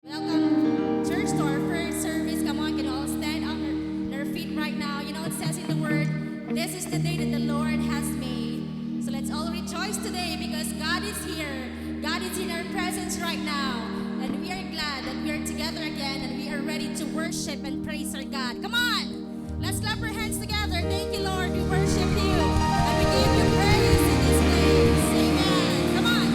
Welcome, church, to our first service. Come on, can you all stand on their feet right now? You know, it says in the word, this is the day that the Lord has made. So let's all rejoice today because God is here. God is in our presence right now. And we are glad that we are together again and we are ready to worship and praise our God. Come on, let's clap our hands together. Thank you, Lord. We worship you and we give you praise in this place. Amen. Come on.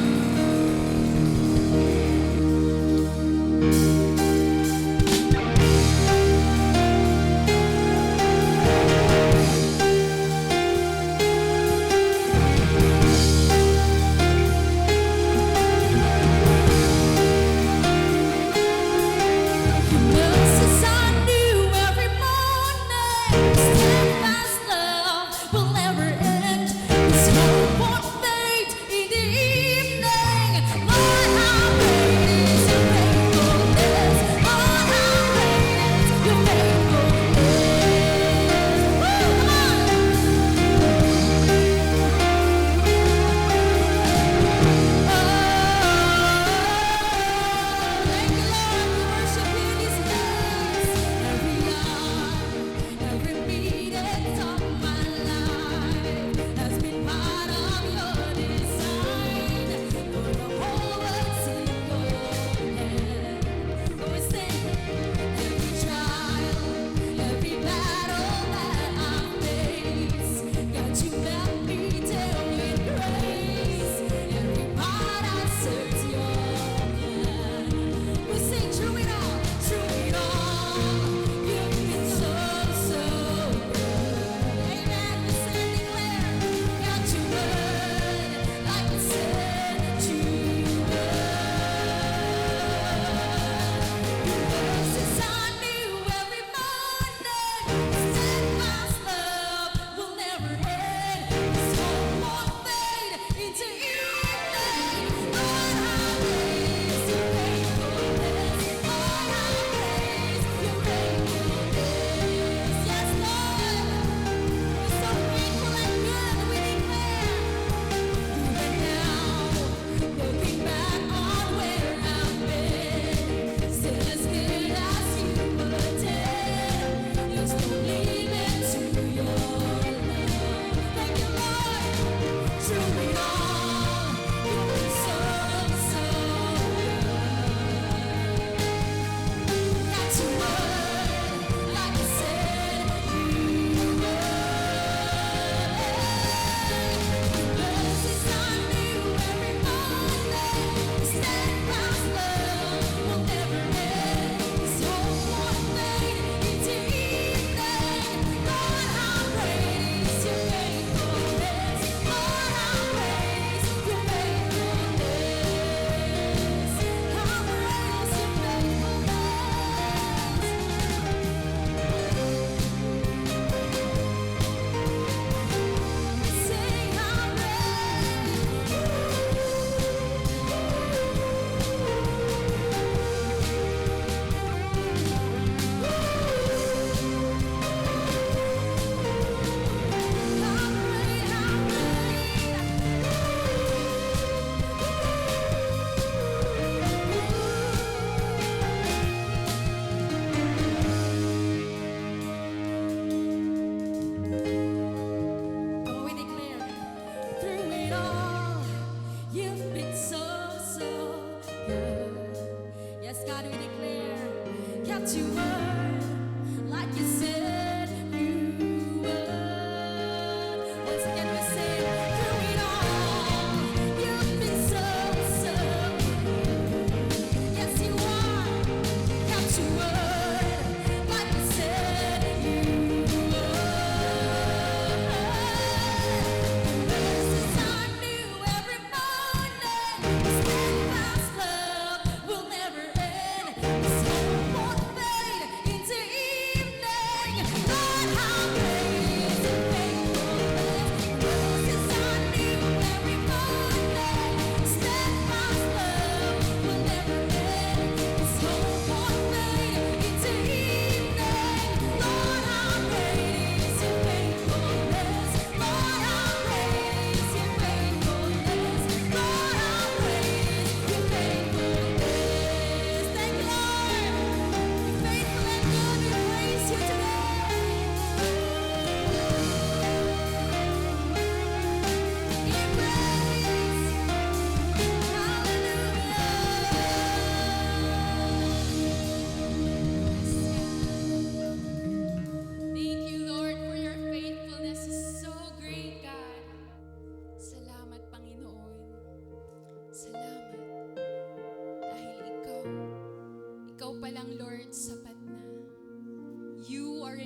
Mercies are new every morning. Steadfast love will never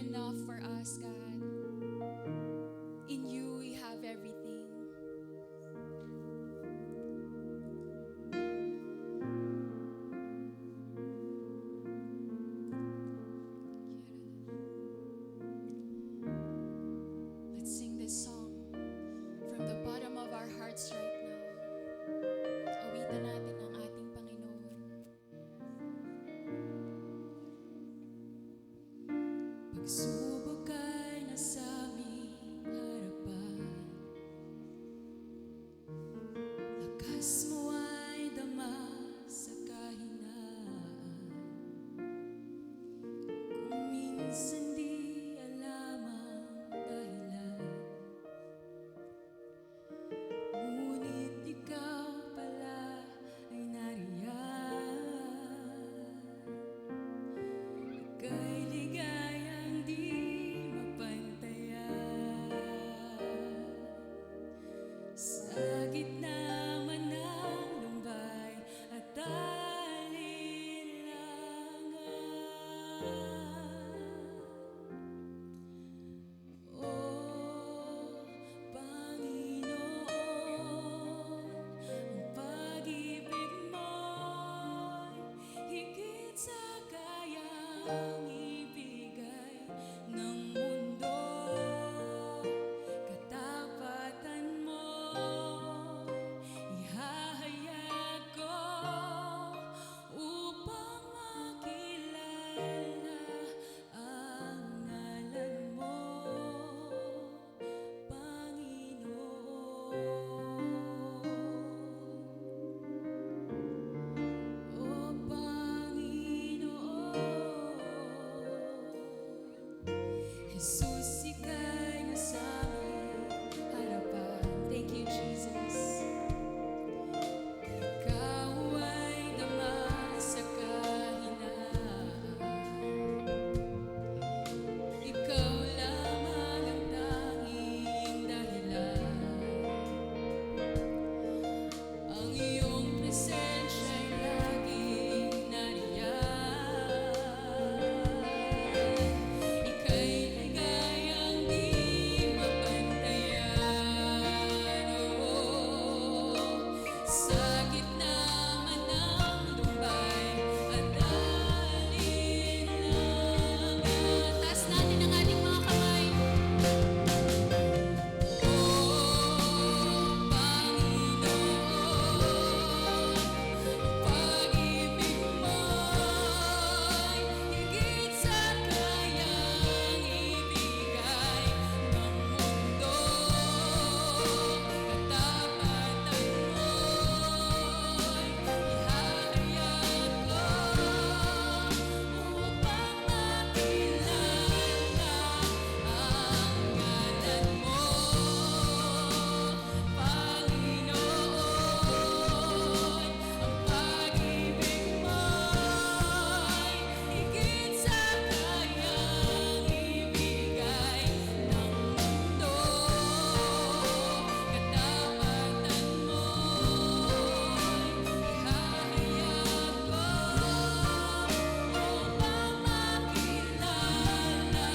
enough for us, God. In you we have everything. Let's sing this song from the bottom of our hearts right now. Awitan natin ang ating Panginoon. Pagsubok ay nasa aming harapan, lakas mo ay dama sa kahinaan. Kung minsan di alam ang dahilan, ngunit ikaw pala ay nariyan. Ika'y ligayang di mapantayan. Sa gitna man ng lumbay at alinlangan, O Panginoon, ang pag-ibig mo'y higit sa kayang ibigay ng mundo. Katapatan mo, ihahayag ko upang makilala ang ngalan mo, Panginoon. O Panginoon, Jesus, ika'y nasa aming harapan. Thank you, Jesus. Ikaw ay dama sa kahinaan. Ikaw lamang ang tanging dahilan. Ang iyong presensya'y laging nariyan. Ika'y ligayang di mapantayan. Sa gitna man ng lumbay at alinlangan. Taas natin ang ating mga kamay. O Panginoon, pag-ibig mo'y higit sa kayang ibigay ng mundo. Katapatan mo'y ihahayag ko upang makilala ang ngalan mo, Panginoon. Ang pag-ibig mo'y higit sa kayang ibigay ng mundo. Katapatan mo'y ihahayag ko upang makilala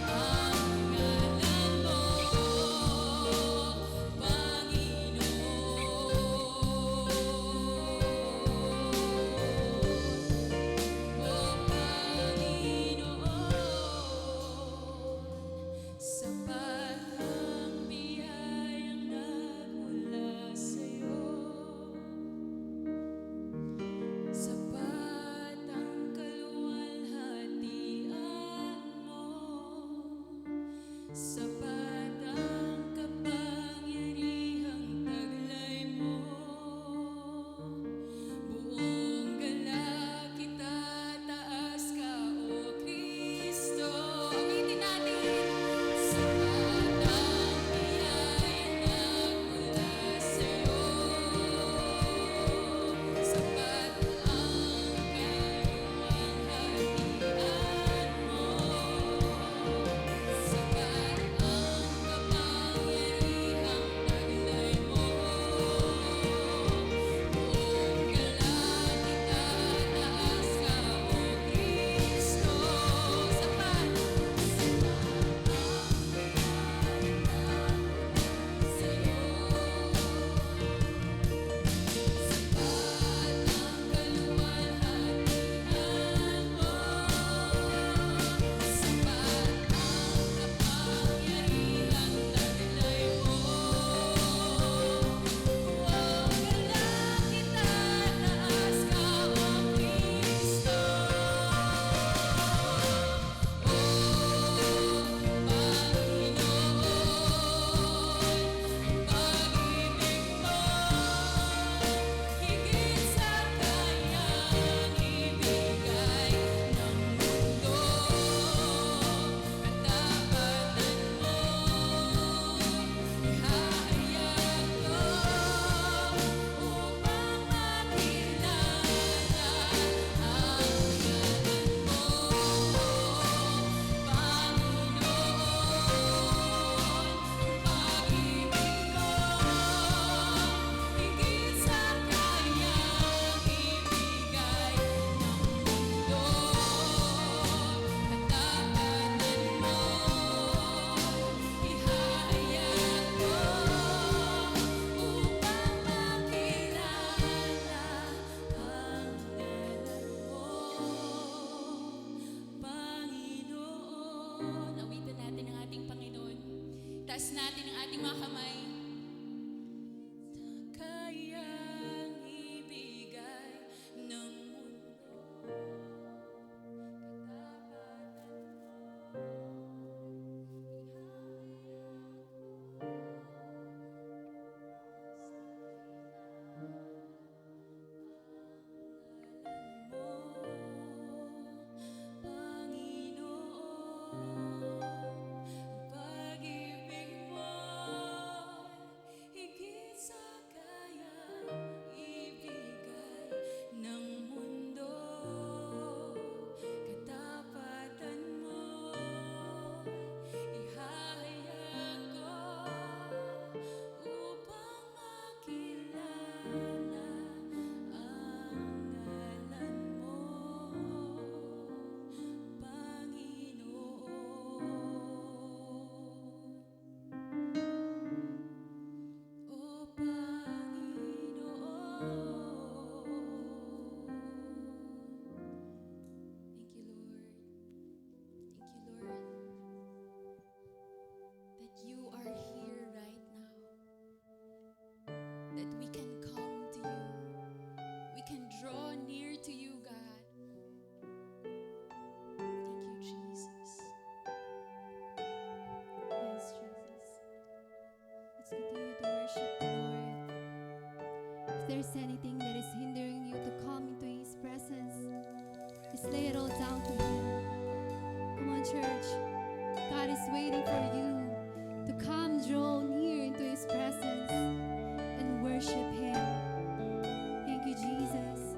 ang ngalan mo, Panginoon. Sapat ang biyayang nagmula sa'yo, sapat ang kaluwalhatian mo, sapat ang kapangyarihang taglay mo. Buong galak itataas ka, O Kristo. Awitin natin. Sapat ang biyayang nagmula sa'yo, sapat ang kaluwalhatian mo, sapat ang Itaas natin ang ating mga kamay. Kayang ibigay ng mundo katapatan mo, Panginoon. Pag-ibig mo'y higit sa kayang ibigay ng mundo. Katapatan mo'y ihahayag ko upang makilala ang ngalan mo, Panginoon. O Panginoon. Thank you, Lord. Thank you, Lord, that you are here right now, that we can come to you, we can draw near to you, God. Thank you, Jesus. Yes, Jesus. Let's continue to worship the Lord. If there's anything that is hindering you to come into His presence, just lay it all down to Him. Come on, church. God is waiting for you to come draw near into His presence and worship Him. Thank you, Jesus.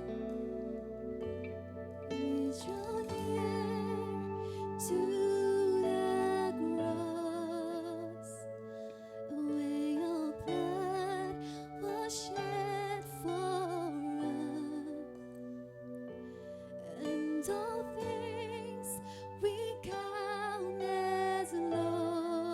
We draw near to the cross, where your blood was shed for us, and all things we count as loss.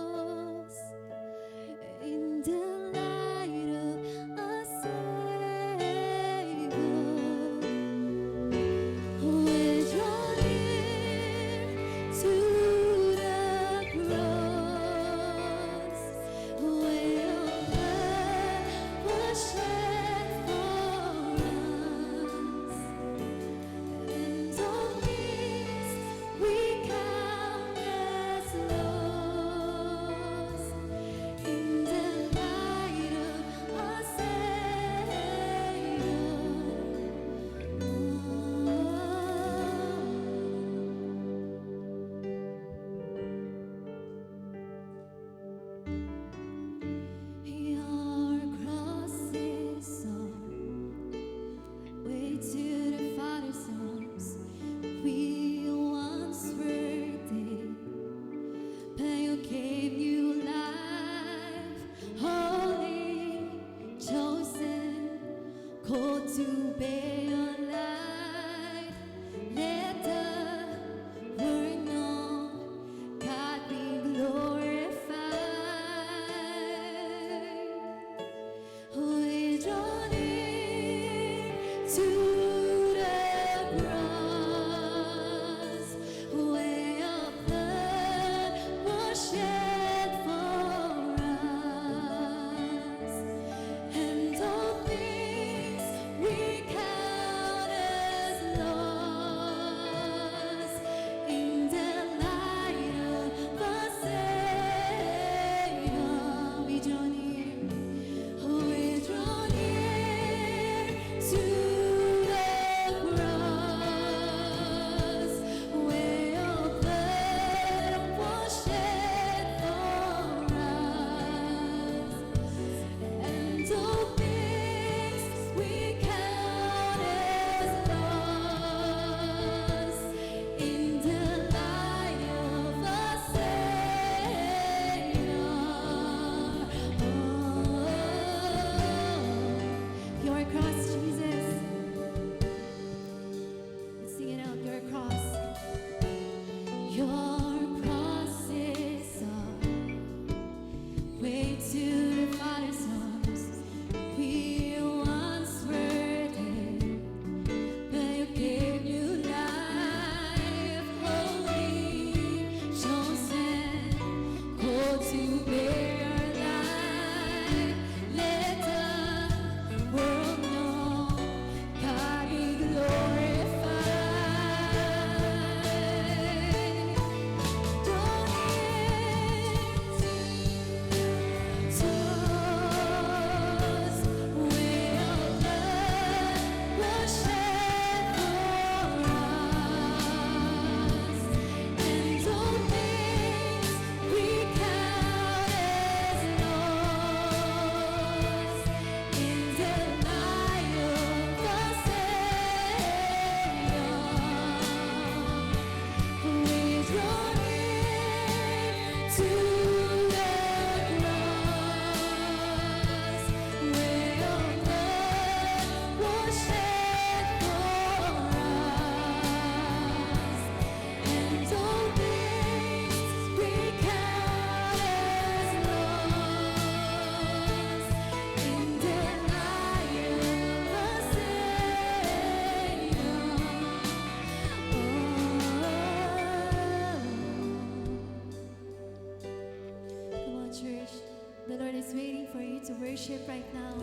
The Lord is waiting for you to worship right now.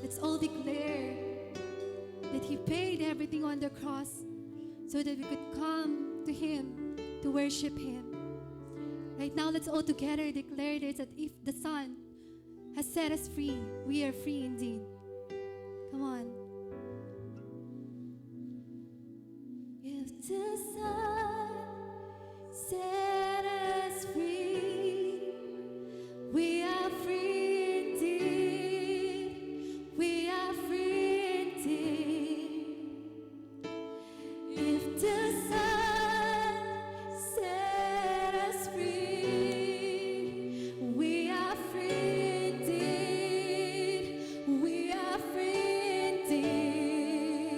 Let's all declare that He paid everything on the cross so that we could come to Him to worship Him. Right now, let's all together declare this, that if the Son has set us free, we are free indeed. Come on. If the Son set us free, we are free indeed. We are free indeed. If the Son set us free, we are free indeed. We are free indeed.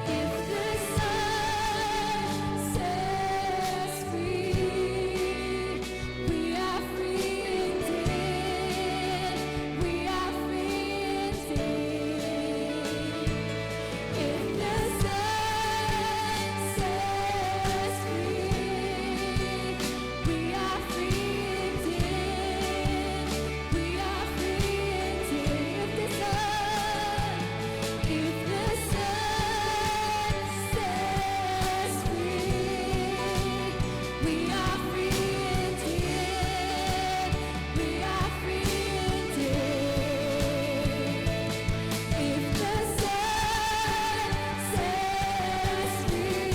If the Son set us free, we are free indeed. We are free indeed. If the Son set us free, we are free indeed. We are free indeed. If the Son set us free, we are free indeed. We are free indeed. If the Son set us free,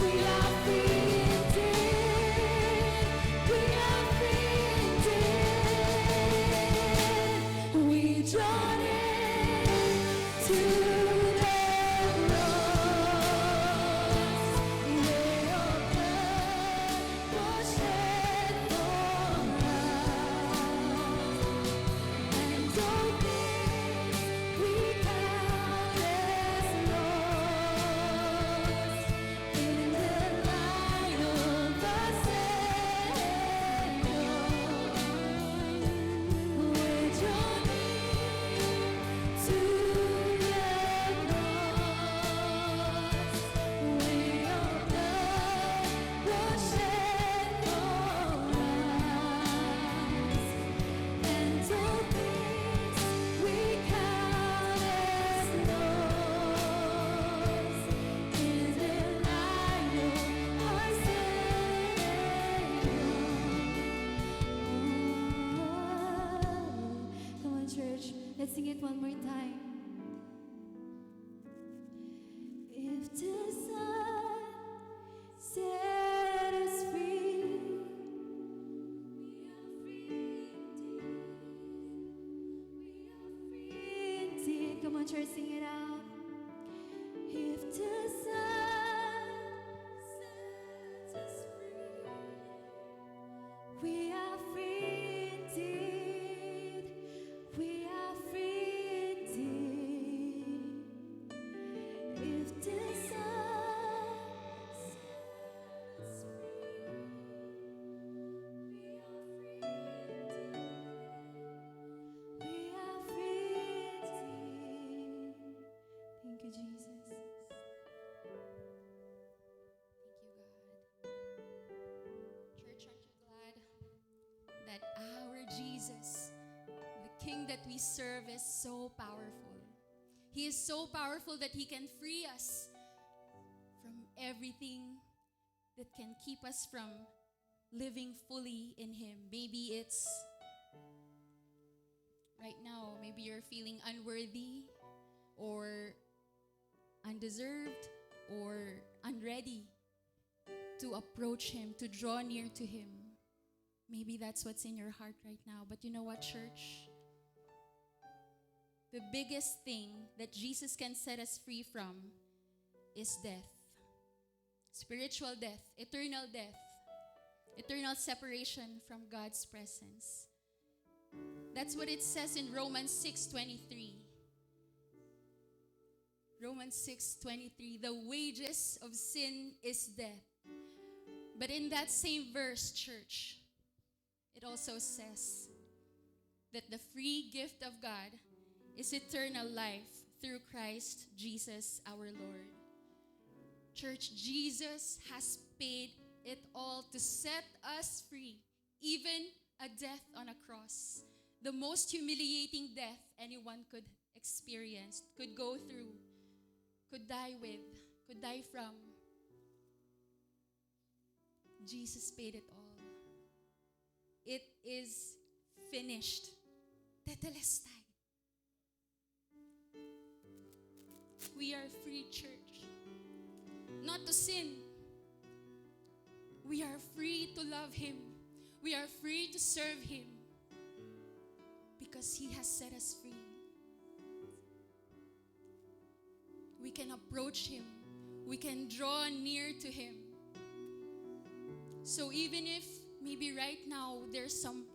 we are free indeed. We are free indeed. We join in to the cross where your blood was shed for us. And all things we count as lost in the light of our Savior. We're joining to the cross where your blood was shed for us. And all things we count as lost in the light of our Savior. Come on, church. Let's sing it one more time. If the Son set us free, we are free indeed. We are free indeed. Come on, church, sing it out. If the Son sets us free, we are free indeed. We are free indeed. If the Son sets us free, we are free indeed. We are free indeed. Thank you, Jesus. Thank you, God. Church, aren't you glad that our Jesus, the King that we serve, is so powerful? He is so powerful that He can free us from everything that can keep us from living fully in Him. Maybe it's right now, maybe you're feeling unworthy or undeserved or unready to approach Him, to draw near to Him. Maybe that's what's in your heart right now. But you know what, church? The biggest thing that Jesus can set us free from is death. Spiritual death, eternal separation from God's presence. That's what it says in Romans 6:23. Romans 6:23, the wages of sin is death. But in that same verse, church, it also says that the free gift of God is eternal life through Christ Jesus our Lord. Church, Jesus has paid it all to set us free. even a death on a cross, the most humiliating death anyone could experience, could go through, could die with, could die from. Jesus paid it all. It is finished. Tetelestai. We are free, church. Not to sin. We are free to love Him. We are free to serve Him. Because He has set us free. We can approach Him. We can draw near to Him. So even if maybe right now there's some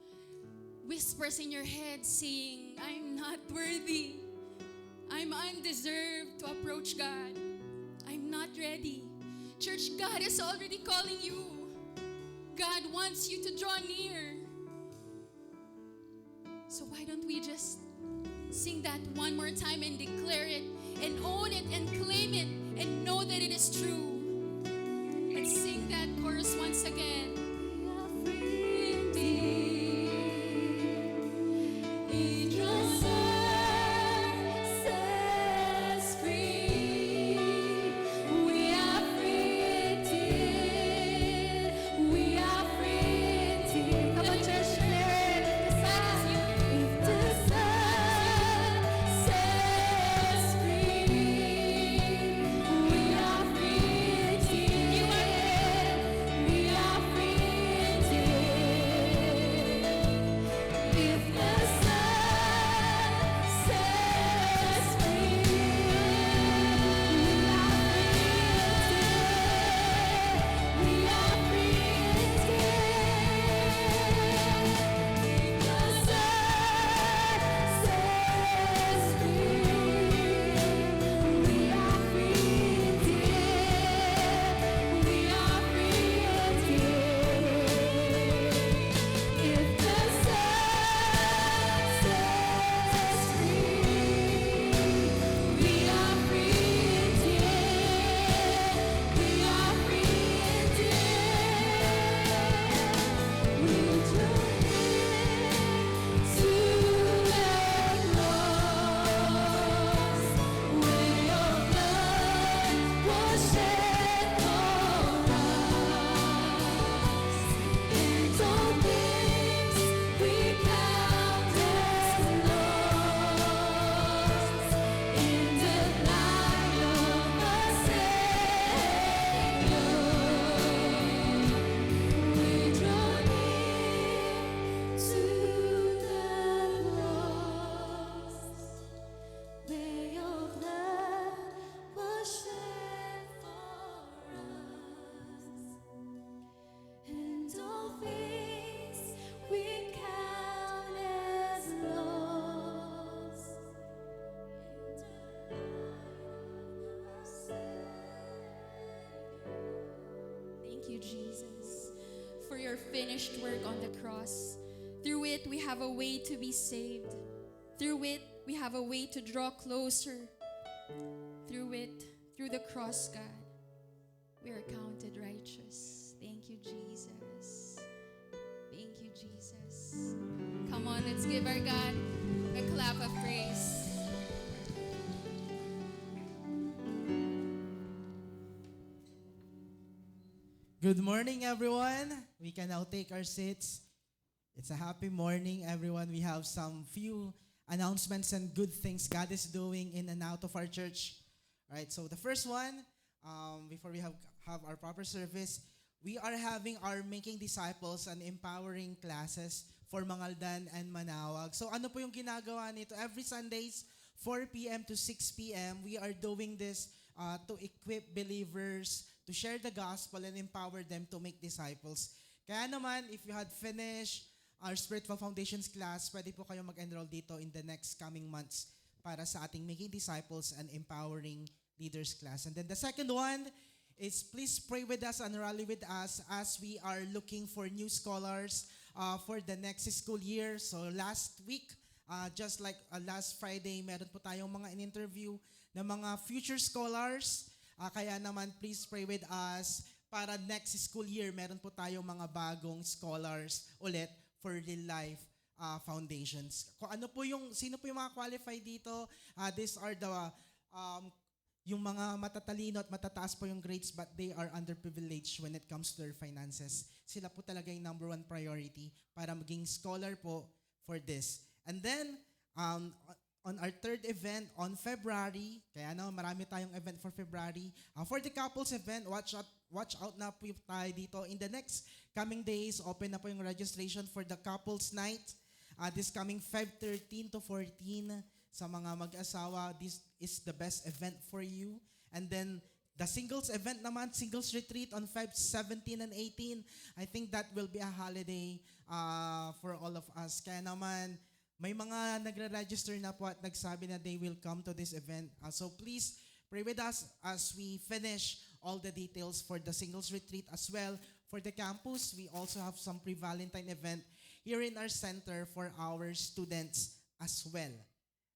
whispers in your head saying, I'm not worthy. I'm undeserved to approach God. I'm not ready. Church, God is already calling you. God wants you to draw near. So why don't we just sing that one more time and declare it and own it and claim it and know that it is true. Let's sing that chorus once again. We are free indeed. He draws us free. We are free indeed. We are free indeed. Come on, church, declare it. If the Son sets free, we are free indeed. We are free indeed. If the Son sets free, we are free indeed. We are free indeed. If the Son sets free, we are free indeed. We are free indeed. If the Son sets free, we are free indeed. We are free indeed. We join to the cross where your blood was shed for us, and all things we count as lost in the light of our Savior. We draw near to the cross where your blood was shed for us, and all things we count as lost in the light of our Savior. Thank you, Jesus, for your finished work on the cross. Through it, we have a way to be saved. Through it, we have a way to draw closer. Through it, through the cross, God, we are counted righteous. Thank you, Jesus. Thank you, Jesus. Come on, let's give our God a clap of praise. Good morning, everyone. We can now take our seats. It's a happy morning, everyone. We have some few announcements and good things God is doing in and out of our church. Right. So the first one, before we have our proper service, we are having our Making Disciples and Empowering classes for Mangaldan and Manawag. So ano po yung ginagawa nito? Every Sundays, 4 p.m. to 6 p.m., we are doing this to equip believers to share the gospel and empower them to make disciples. Kaya naman, if you had finished our Spiritual Foundations class, pwede po kayo mag-enroll dito in the next coming months para sa ating Making Disciples and Empowering Leaders class. And then the second one is please pray with us and rally with us as we are looking for new scholars for the next school year. So last week, just like last Friday, meron po tayong mga in-interview na mga future scholars. Kaya naman, please pray with us para next school year, meron po tayong mga bagong scholars ulit for Real Life Foundations. Sino po yung mga qualified dito? These are the yung mga matatalino at matataas po yung grades but they are underprivileged when it comes to their finances. Sila po talaga yung number one priority para maging scholar po for this. And then, on our third event on February, kaya marami tayong event for February. For the couples event, watch out na po tayo dito. In the next coming days, open na po yung registration for the couples night. This coming Feb 13 to 14, sa mga mag-asawa, this is the best event for you. And then, the singles event naman, singles retreat on Feb 17 and 18, I think that will be a holiday for all of us. Kaya naman, may mga nagre-register na po at nagsabi na they will come to this event. So please, pray with us as we finish all the details for the singles retreat as well. For the campus, we also have some pre-Valentine event here in our center for our students as well.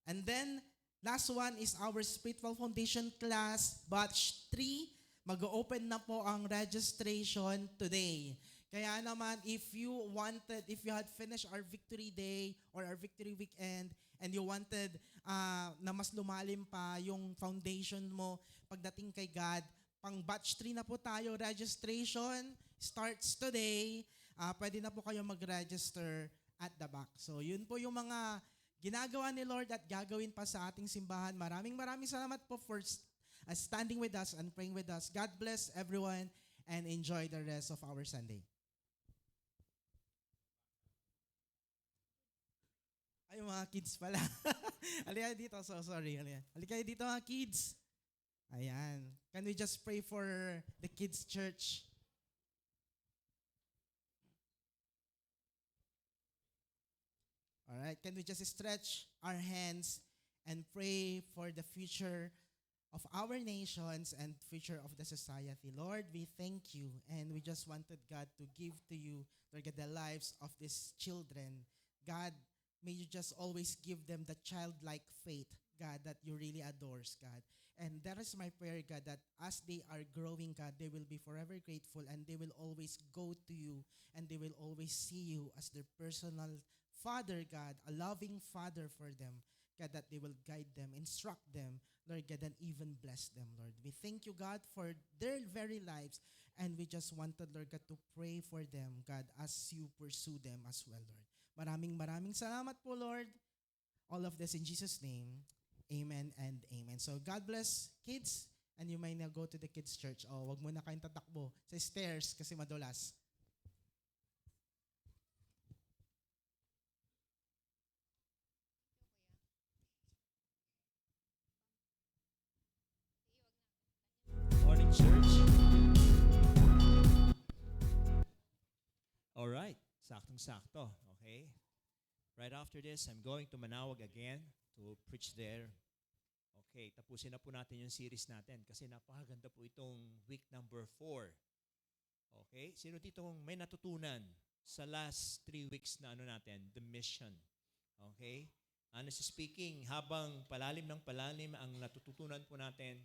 And then, last one is our Spiritual Foundation class, batch 3. Mag-open na po ang registration today. Kaya naman, if you had finished our Victory Day or our Victory Weekend and you wanted na mas lumalim pa yung foundation mo pagdating kay God, pang batch 3 na po tayo, registration starts today. Pwede na po kayo mag-register at the back. So, yun po yung mga ginagawa ni Lord at gagawin pa sa ating simbahan. Maraming salamat po for standing with us and praying with us. God bless everyone and enjoy the rest of our Sunday. Ay, mga kids pala. Halika dito. So, sorry. Halika dito mga kids. Ayan. Can we just pray for the kids' church? All right, can we just stretch our hands and pray for the future of our nations and future of the society? Lord, we thank you and we just wanted, God, to give to you, Lord God, the lives of these children. God, may you just always give them the childlike faith, God, that you really adores, God. And that is my prayer, God, that as they are growing, God, they will be forever grateful and they will always go to you and they will always see you as their personal Father, God, a loving Father for them, God, that they will guide them, instruct them, Lord God, and even bless them, Lord. We thank you, God, for their very lives, and we just wanted, Lord God, to pray for them, God, as you pursue them as well, Lord. Maraming salamat po, Lord. All of this in Jesus' name, amen and amen. So, God bless, kids, and you may now go to the kids' church. Wag mo na kayong tatakbo sa stairs kasi madulas. Morning, church. All right, saktong-sakto, okay? Right after this, I'm going to Manawag again to preach there. Okay, tapusin na po natin yung series natin kasi napakaganda po itong week number 4. Okay, sino dito may natutunan sa last 3 weeks na natin, the mission? Okay? Honestly speaking, habang palalim ng palalim ang natututunan po natin,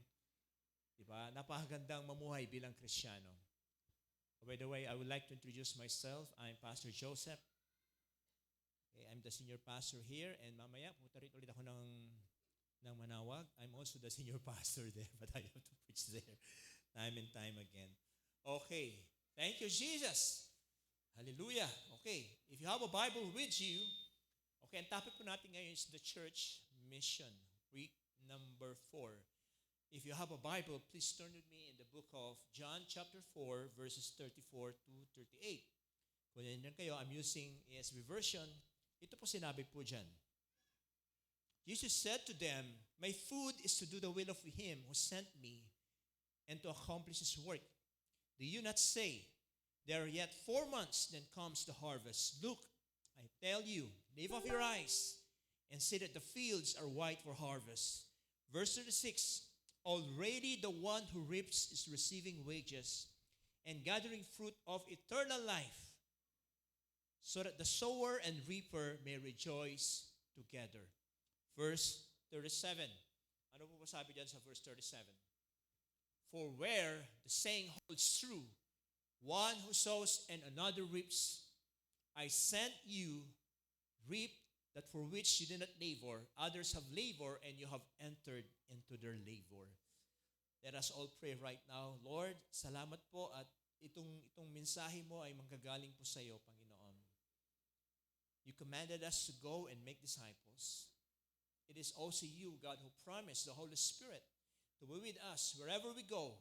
diba? Napakagandang mamuhay bilang Kristiyano. By the way, I would like to introduce myself. I'm Pastor Joseph. Okay, I'm the senior pastor here and mamaya pupunta rin ulit ako ng Manawag. I'm also the senior pastor there but I have to preach there time and time again. Okay, thank you Jesus. Hallelujah. Okay, if you have a Bible with you, okay, ang topic po natin ngayon is the church mission, week number 4. If you have a Bible, please turn with me in the book of John chapter 4, verses 34 to 38. Kung nandiyan kayo, I'm using ESV version. Ito po sinabi po dyan. Jesus said to them, "My food is to do the will of Him who sent me and to accomplish His work. Do you not say, there are yet 4 months, then comes the harvest? Look, I tell you, lift up your eyes and see that the fields are white for harvest." Verse 36, "Already the one who reaps is receiving wages and gathering fruit of eternal life, so that the sower and reaper may rejoice together." Verse 37. Ano po sabi dyan sa verse 37? "For where the saying holds true, One who sows and another reaps. I sent you, reap that for which you did not labor. Others have labored, and you have entered into their labor. Let us all pray right now. Lord, salamat po at itong mensahe mo ay manggagaling po sa iyo, Panginoon. You commanded us to go and make disciples. It is also you, God, who promised the Holy Spirit to be with us wherever we go.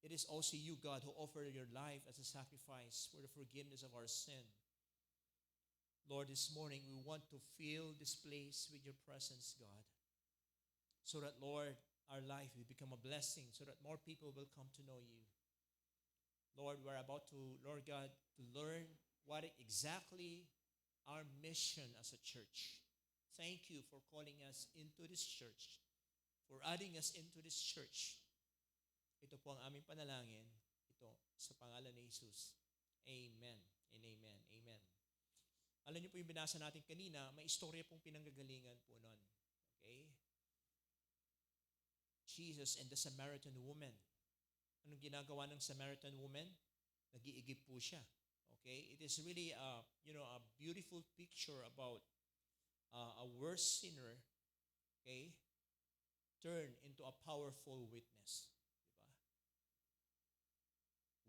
It is also you, God, who offered your life as a sacrifice for the forgiveness of our sin. Lord, this morning we want to fill this place with your presence, God, so that, Lord, our life will become a blessing, so that more people will come to know you. Lord, we're about to, Lord God, to learn what exactly our mission as a church. Thank you for calling us into this church, for adding us into this church. Ito po ang aming panalangin. Ito sa pangalan ni Jesus. Amen and amen. Amen. Alam niyo po yung binasa natin kanina, may istorya pong pinanggagalingan po nun. Okay? Jesus and the Samaritan woman. Anong ginagawa ng Samaritan woman? Nag-iigib po siya. Okay? It is really a beautiful picture about a worse sinner, okay, turn into a powerful witness. Diba?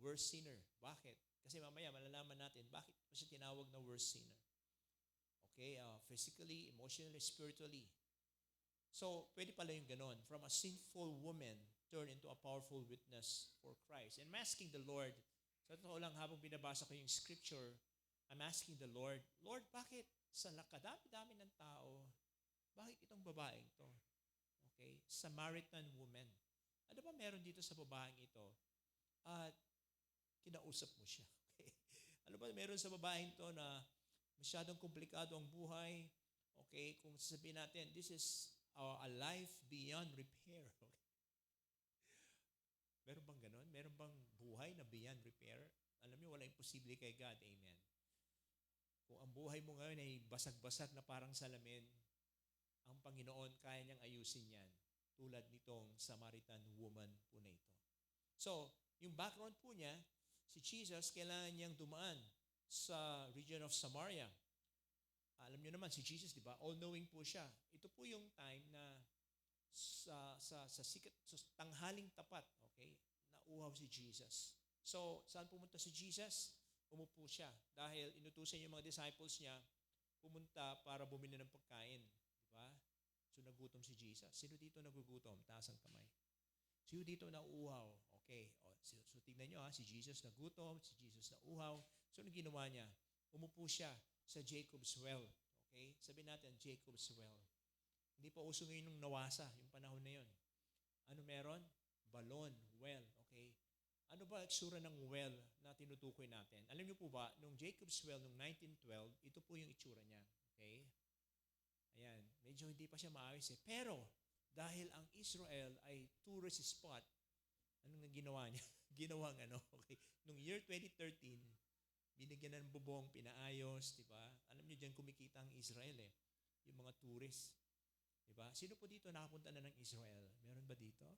Worse sinner. Bakit? Kasi mamaya malalaman natin bakit pa siya tinawag na worse sinner. Okay? Physically, emotionally, spiritually. So, pwede pala yung ganon. From a sinful woman, turn into a powerful witness for Christ. And I'm asking the Lord, sa totoo lang habang binabasa ko yung scripture, I'm asking the Lord, Lord, bakit sa kadami-dami ng tao, bakit itong babaeng to? Okay? Samaritan woman. Ano ba meron dito sa babaeng ito? At kinausap mo siya. Okay? Ano ba meron sa babaeng to na masyadong komplikado ang buhay? Okay? Kung sasabihin natin, this is a life beyond repair. Okay? Meron bang ganon? Meron bang buhay na beyond repair? Alam niyo, wala imposible kay God. Amen. Kung ang buhay mo ngayon ay basag-basag na parang salamin, ang Panginoon kaya niyang ayusin yan tulad nitong Samaritan woman po na ito. So, yung background po niya, si Jesus, kailangan niyang dumaan sa region of Samaria. Alam niyo naman, si Jesus, di ba? All-knowing po siya. Ito po yung time na sa tanghaling tapat, okay, nauhaw si Jesus. So, saan pumunta si Jesus? Umupo siya dahil inutusan yung mga disciples niya pumunta para bumili ng pagkain. Di ba? So, nagutom si Jesus. Sino dito nagugutom? Taas ang kamay. Sino dito nauuhaw? Okay. So, tingnan nyo si Jesus nagutom, si Jesus nauuhaw. So, ano ginawa niya? Umupo siya sa Jacob's Well. Okay? Sabihin natin, Jacob's Well. Hindi pa uso ngayon nung nawasa, yung panahon na yun. Ano meron? Balon, well. Okay? Ano ba itsura ng well na tinutukoy natin? Alam niyo po ba, nung Jacob's Well noong 1912, ito po yung itsura niya. Okay? Ayan. Medyo hindi pa siya maayos eh. Pero, dahil ang Israel ay tourist spot, anong ginawa niya? Ginawang okay? Noong year 2013, binigyan ng bubong, pinaayos, di ba? Alam niyo dyan kumikita ang Israel eh. Yung mga tourist. Di ba? Sino po dito nakapunta na ng Israel? Meron ba dito?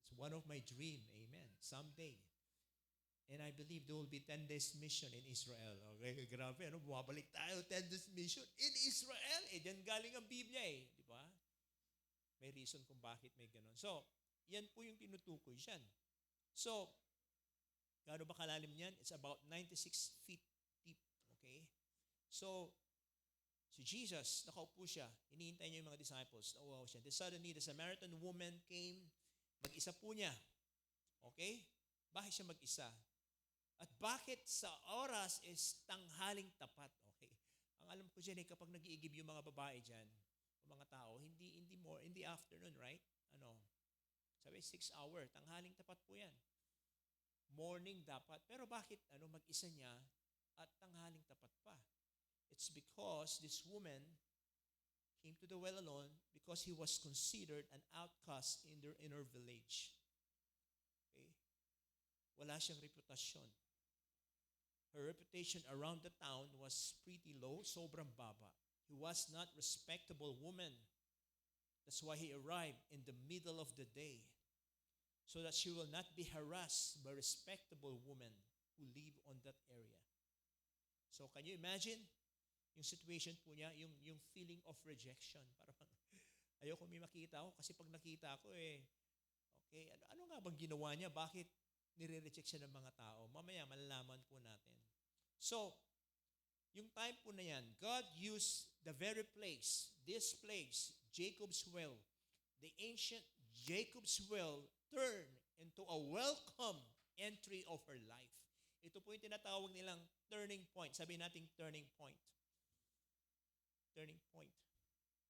It's one of my dream. Amen. Someday. And I believe there will be 10 days mission in Israel. Okay, grabe. Bumabalik tayo, 10 days mission in Israel. Diyan galing ang Biblia eh. Di ba? May reason kung bakit may ganun. So, yan po yung tinutukoy siyan. So, gaano ba kalalim niyan? It's about 96 feet deep. Okay? So, si Jesus, nakaupo siya. Hinihintay niya yung mga disciples. Nauuhaw siya. Then suddenly, the Samaritan woman came. Mag-isa po niya. Okay? Bakit siya mag-isa? At bakit sa oras is tanghaling tapat? Okay? Ang alam ko dyan kapag nag-iigib yung mga babae dyan, yung mga tao, hindi more, in the afternoon, right? Sabi, 6 hour. Tanghaling tapat po yan. Morning dapat. Pero bakit mag-isa niya at tanghaling tapat pa? It's because this woman came to the well alone because he was considered an outcast in her village. Okay? Wala siyang reputasyon. Her reputation around the town was pretty low, sobrang baba. He was not respectable woman. That's why he arrived in the middle of the day. so that she will not be harassed by respectable women who live on that area. So can you imagine yung situation po niya, yung feeling of rejection? Parang ayoko may makita ako kasi pag nakita ko okay, ano nga bang ginawa niya? Bakit nire-reject siya ng mga tao? Mamaya malalaman po natin. So, yung time po na yan, God used the very place, this place, Jacob's well, the ancient Jacob's well, turn into a welcome entry of her life. Ito po yung tinatawag nilang turning point. Sabi natin turning point. Turning point.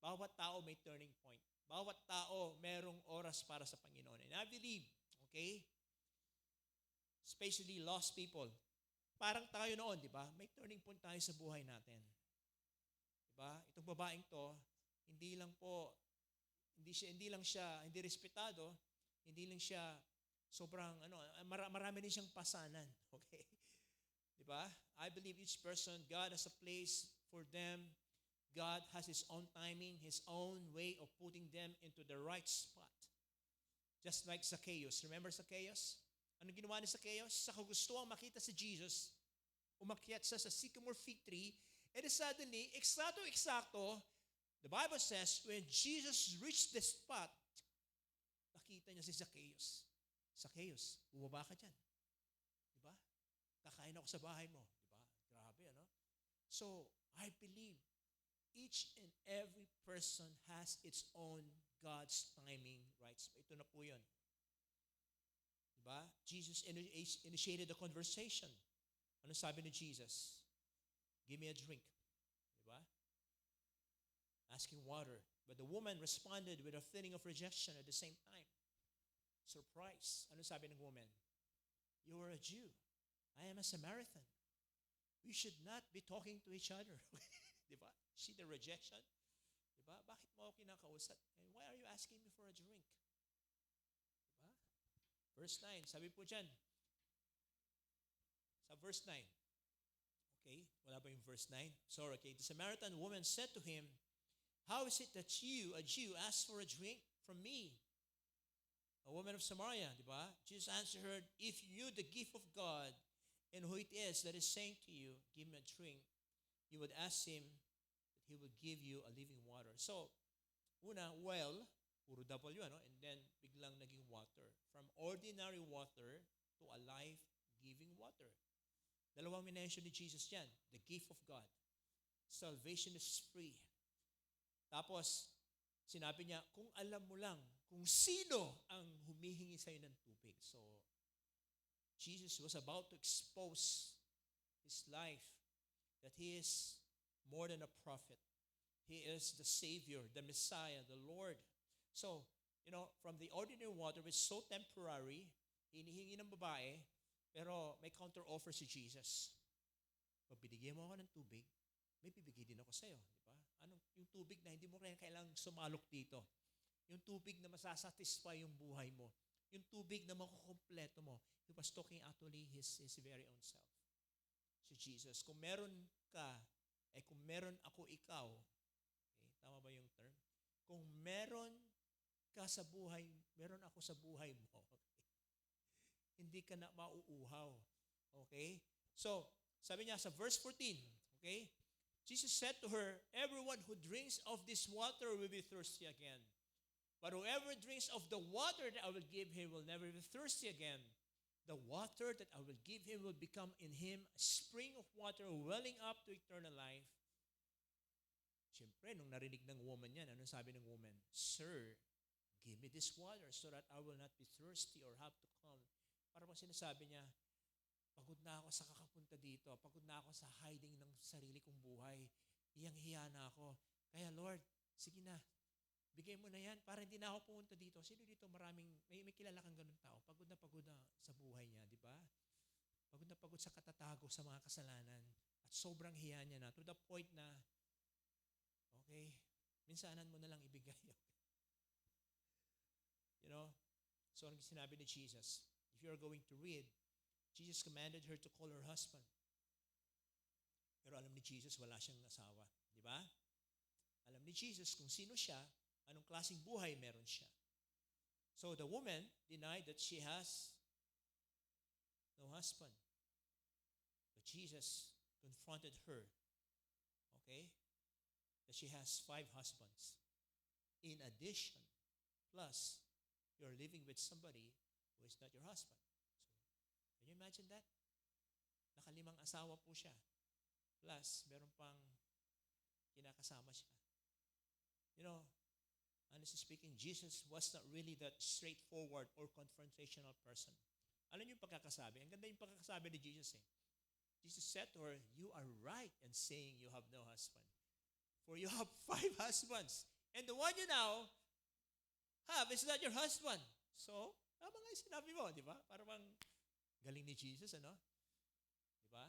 Bawat tao may turning point. Bawat tao merong oras para sa Panginoon. And I believe, okay, especially lost people, parang tayo noon, di ba? May turning point tayo sa buhay natin. Di ba? Itong babaeng to, hindi respetado, hindi lang siya sobrang, marami din siyang pasanan. Okay? Di ba? I believe each person, God has a place for them. God has His own timing, His own way of putting them into the right spot. Just like Zacchaeus. Remember Zacchaeus? Ano ginawa ni Zacchaeus? Sa kagustuhan makita si Jesus, umakyat siya sa sycamore fig tree, and suddenly, eksakto, the Bible says, when Jesus reached the spot, nakita niya si Zacchaeus. Zacchaeus, bumaba ka dyan. Diba? Kakain ako sa bahay mo. Diba? Grabe, ano? So, I believe each and every person has its own God's timing rights. Ito na po yun. Diba? Jesus initiated the conversation. Ano sabi ni Jesus? Give me a drink. Diba? Asking water. But the woman responded with a feeling of rejection at the same time. Surprise. Ano sabi ng woman? You are a Jew. I am a Samaritan. We should not be talking to each other. Diba? See the rejection? Diba? Bakit mo ako kinakausap? And why are you asking me for a drink? Diba? Verse 9. Sabi po dyan. Sa verse 9. Okay? Wala ba yung verse 9? Sorry, okay. The Samaritan woman said to him, how is it that you, a Jew, ask for a drink from me, a woman of Samaria? Diba? Jesus answered her, if you knew the gift of God and who it is that is saying to you, give me a drink, you would ask him that he would give you a living water. So, una, well, puro W, ano? And then, biglang naging water. From ordinary water to a life-giving water. Dalawang minention ni Jesus yan. The gift of God. Salvation is free. Tapos, sinabi niya, kung alam mo lang kung sino ang humihingi sa'yo ng tubig. So, Jesus was about to expose his life that he is more than a prophet. He is the Savior, the Messiah, the Lord. So, from the ordinary water, which is so temporary, hinihingi ng babae, pero may counter-offer si Jesus. Pag binigyan mo ako ng tubig, may bibigay din ako sa'yo. Di ba? Yung tubig na hindi mo kailangang sumalok dito. Yung tubig na masasatisfy yung buhay mo. Yung tubig na makukumpleto mo. He was talking actually his very own self. Si Jesus. Kung meron ka, kung meron ako ikaw, okay, tama ba yung term? Kung meron ka sa buhay, meron ako sa buhay mo. Okay? Hindi ka na mauuhaw. Okay? So, sabi niya sa verse 14, okay? Jesus said to her, everyone who drinks of this water will be thirsty again. But whoever drinks of the water that I will give him will never be thirsty again. The water that I will give him will become in him a spring of water welling up to eternal life. Siyempre, nung narinig ng woman yan, anong sabi ng woman? Sir, give me this water so that I will not be thirsty or have to come. Para bang sinasabi niya, pagod na ako sa kakapunta dito. Pagod na ako sa hiding ng sarili kong buhay. Hiyang-hiya na ako. Kaya Lord, sige na, bigay mo na yan para hindi na ako pumunta dito. Sino dito may kilala kang ganun tao? Pagod na sa buhay niya, di ba? Pagod na pagod sa katatago sa mga kasalanan. At sobrang hiya niya na to the point na, okay, minsanan mo na lang ibigay. So ang sinabi ni Jesus, if you're going to read, Jesus commanded her to call her husband. Pero alam ni Jesus, wala siyang asawa. Di ba? Alam ni Jesus kung sino siya, anong klaseng buhay meron siya. So the woman denied that she has no husband. But Jesus confronted her, okay, that she has 5 husbands. In addition, plus, you're living with somebody who is not your husband. So, can you imagine that? Nakalimang asawa po siya. Plus, meron pang kinakasama siya. You know, honestly speaking, Jesus was not really that straightforward or confrontational person. Alam niyo yung pagkakasabi? Ang ganda yung pagkakasabi ni Jesus eh. Jesus said to her, you are right in saying you have no husband. For you have 5 husbands. And the one you now have is not your husband. So, tama nga yung sinabi mo, di ba? Parang galing ni Jesus, ano? Di ba?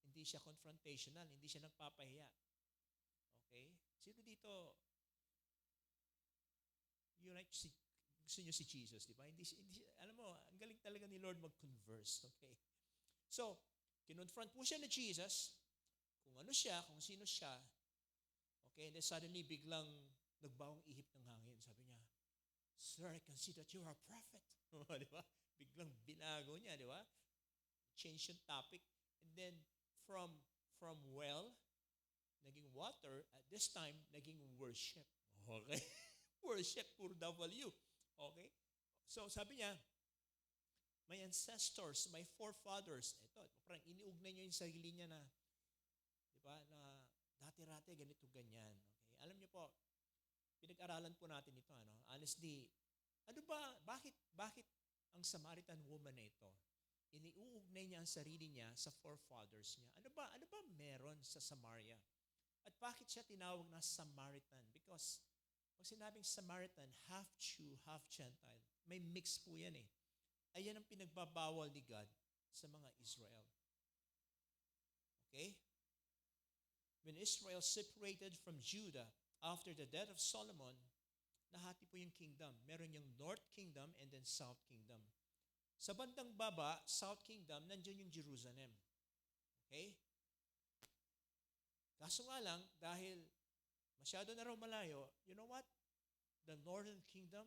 Hindi siya confrontational, hindi siya nagpapahiya. Okay? Sino dito, you like gusto niyo si Jesus, di ba? Alam mo, ang galing talaga ni Lord mag-converse. Okay? So, kinonfront po siya ni Jesus, kung ano siya, kung sino siya. Okay? And then suddenly, biglang nagbawang ihip ng hangin. Sabi niya, Sir, I can see that you are a prophet. Di ba? Biglang binago niya, di ba? Change yung topic. And then, from well, naging water, at this time, naging worship. Okay? Worship, puro W. Okay? So, sabi niya, my ancestors, my forefathers, ito, parang iniugnay niya yung sarili niya na, di ba, na dati-rati, ganito, ganyan. Okay? Alam niyo po, pinag-aralan po natin ito, ano? Honestly, ano ba, bakit ang Samaritan woman na ito, iniuugnay niya ang sarili niya sa forefathers niya? Ano ba meron sa Samaria? At bakit siya tinawag na Samaritan? Because, pag sinabing Samaritan, half Jew, half Gentile, may mix po yan eh. Ayan ang pinagbabawal ni God sa mga Israel. Okay? When Israel separated from Judah after the death of Solomon, nahati po yung kingdom. Meron yung North Kingdom and then South Kingdom. Sa bandang baba, South Kingdom, nandiyan yung Jerusalem. Okay? Kaso nga lang, dahil masyado na raw malayo, you know what? The Northern Kingdom,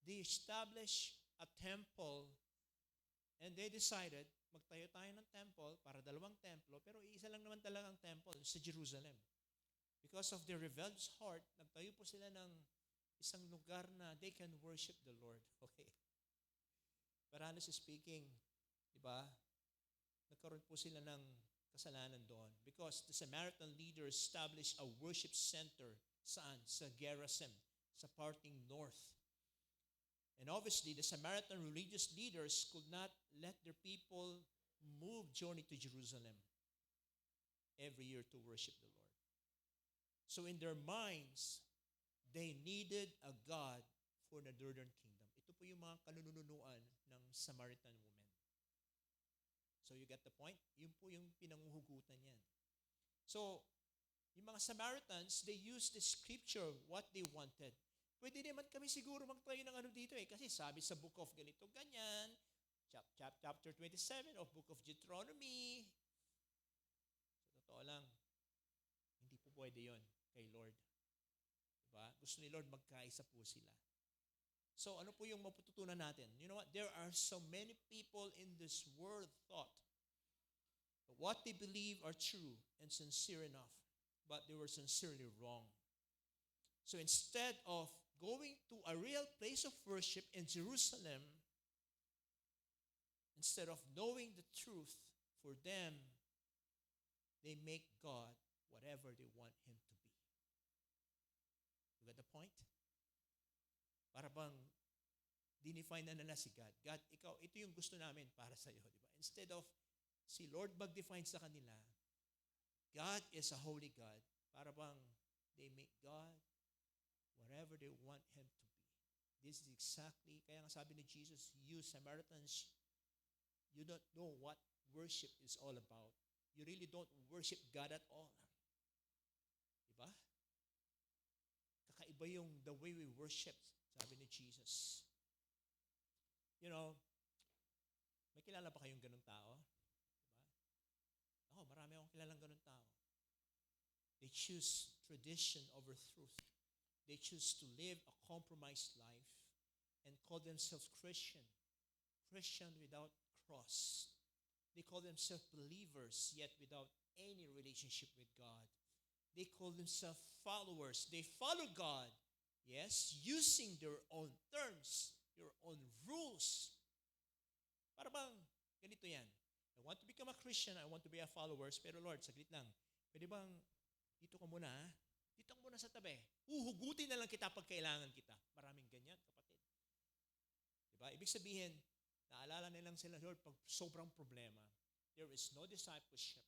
they established a temple and they decided, magtayo tayo ng temple para 2 templo, pero isa lang naman talaga ang temple sa Jerusalem. Because of their rebellious heart, nagtayo po sila ng isang lugar na they can worship the Lord. Okay? But honestly speaking, di ba, nagkaroon po sila ng kasalanan doon because the Samaritan leaders established a worship center saan? Sa Gerizim, sa parting north. And obviously, the Samaritan religious leaders could not let their people journey to Jerusalem every year to worship the Lord. So in their minds, they needed a God for the northern kingdom. Ito po yung mga kanununuan ng Samaritan woman. So you get the point? Yun po yung pinanguhugutan niyan. So, yung mga Samaritans, they used the scripture what they wanted. Pwede naman kami siguro magtayo ng ano dito eh. Kasi sabi sa book of ganito, ganyan, chapter 27 of book of Deuteronomy. So, totoo lang, hindi po pwede yon kay Lord. Diba? Gusto ni Lord magkaisa po sila. So, ano po yung mapututunan natin? You know what? There are so many people in this world thought that what they believe are true and sincere enough, but they were sincerely wrong. So instead of going to a real place of worship in Jerusalem, instead of knowing the truth for them, they make God whatever they want Him to be. You got the point? Para bang dinefine na nila si God. God, ikaw, ito yung gusto namin para sa iyo, di ba? Instead of si Lord mag-define sa kanila, God is a holy God. Para bang they make God whatever they want Him to be. This is exactly, kaya nga sabi ni Jesus, you Samaritans, you don't know what worship is all about. You really don't worship God at all. Di ba? Kakaiba yung the way we worship, sabi ni Jesus. You know, may kilala ba kayong ganun tao? Diba? Ako, marami akong kilalang ganun tao. They choose tradition over truth. They choose to live a compromised life and call themselves Christian. Christian without cross. They call themselves believers yet without any relationship with God. They call themselves followers. They follow God, yes, using their own terms, their own rules. Para bang ganito yan? I want to become a Christian, I want to be a follower, pero Lord, saglit lang. Pwede bang dito ka muna, ha? Dito ka muna sa tabi. Uhugutin na lang kita pag kailangan kita. Maraming ganyan, kapatid. Diba? Ibig sabihin, naalala nilang sila, Lord, pag sobrang problema, there is no discipleship.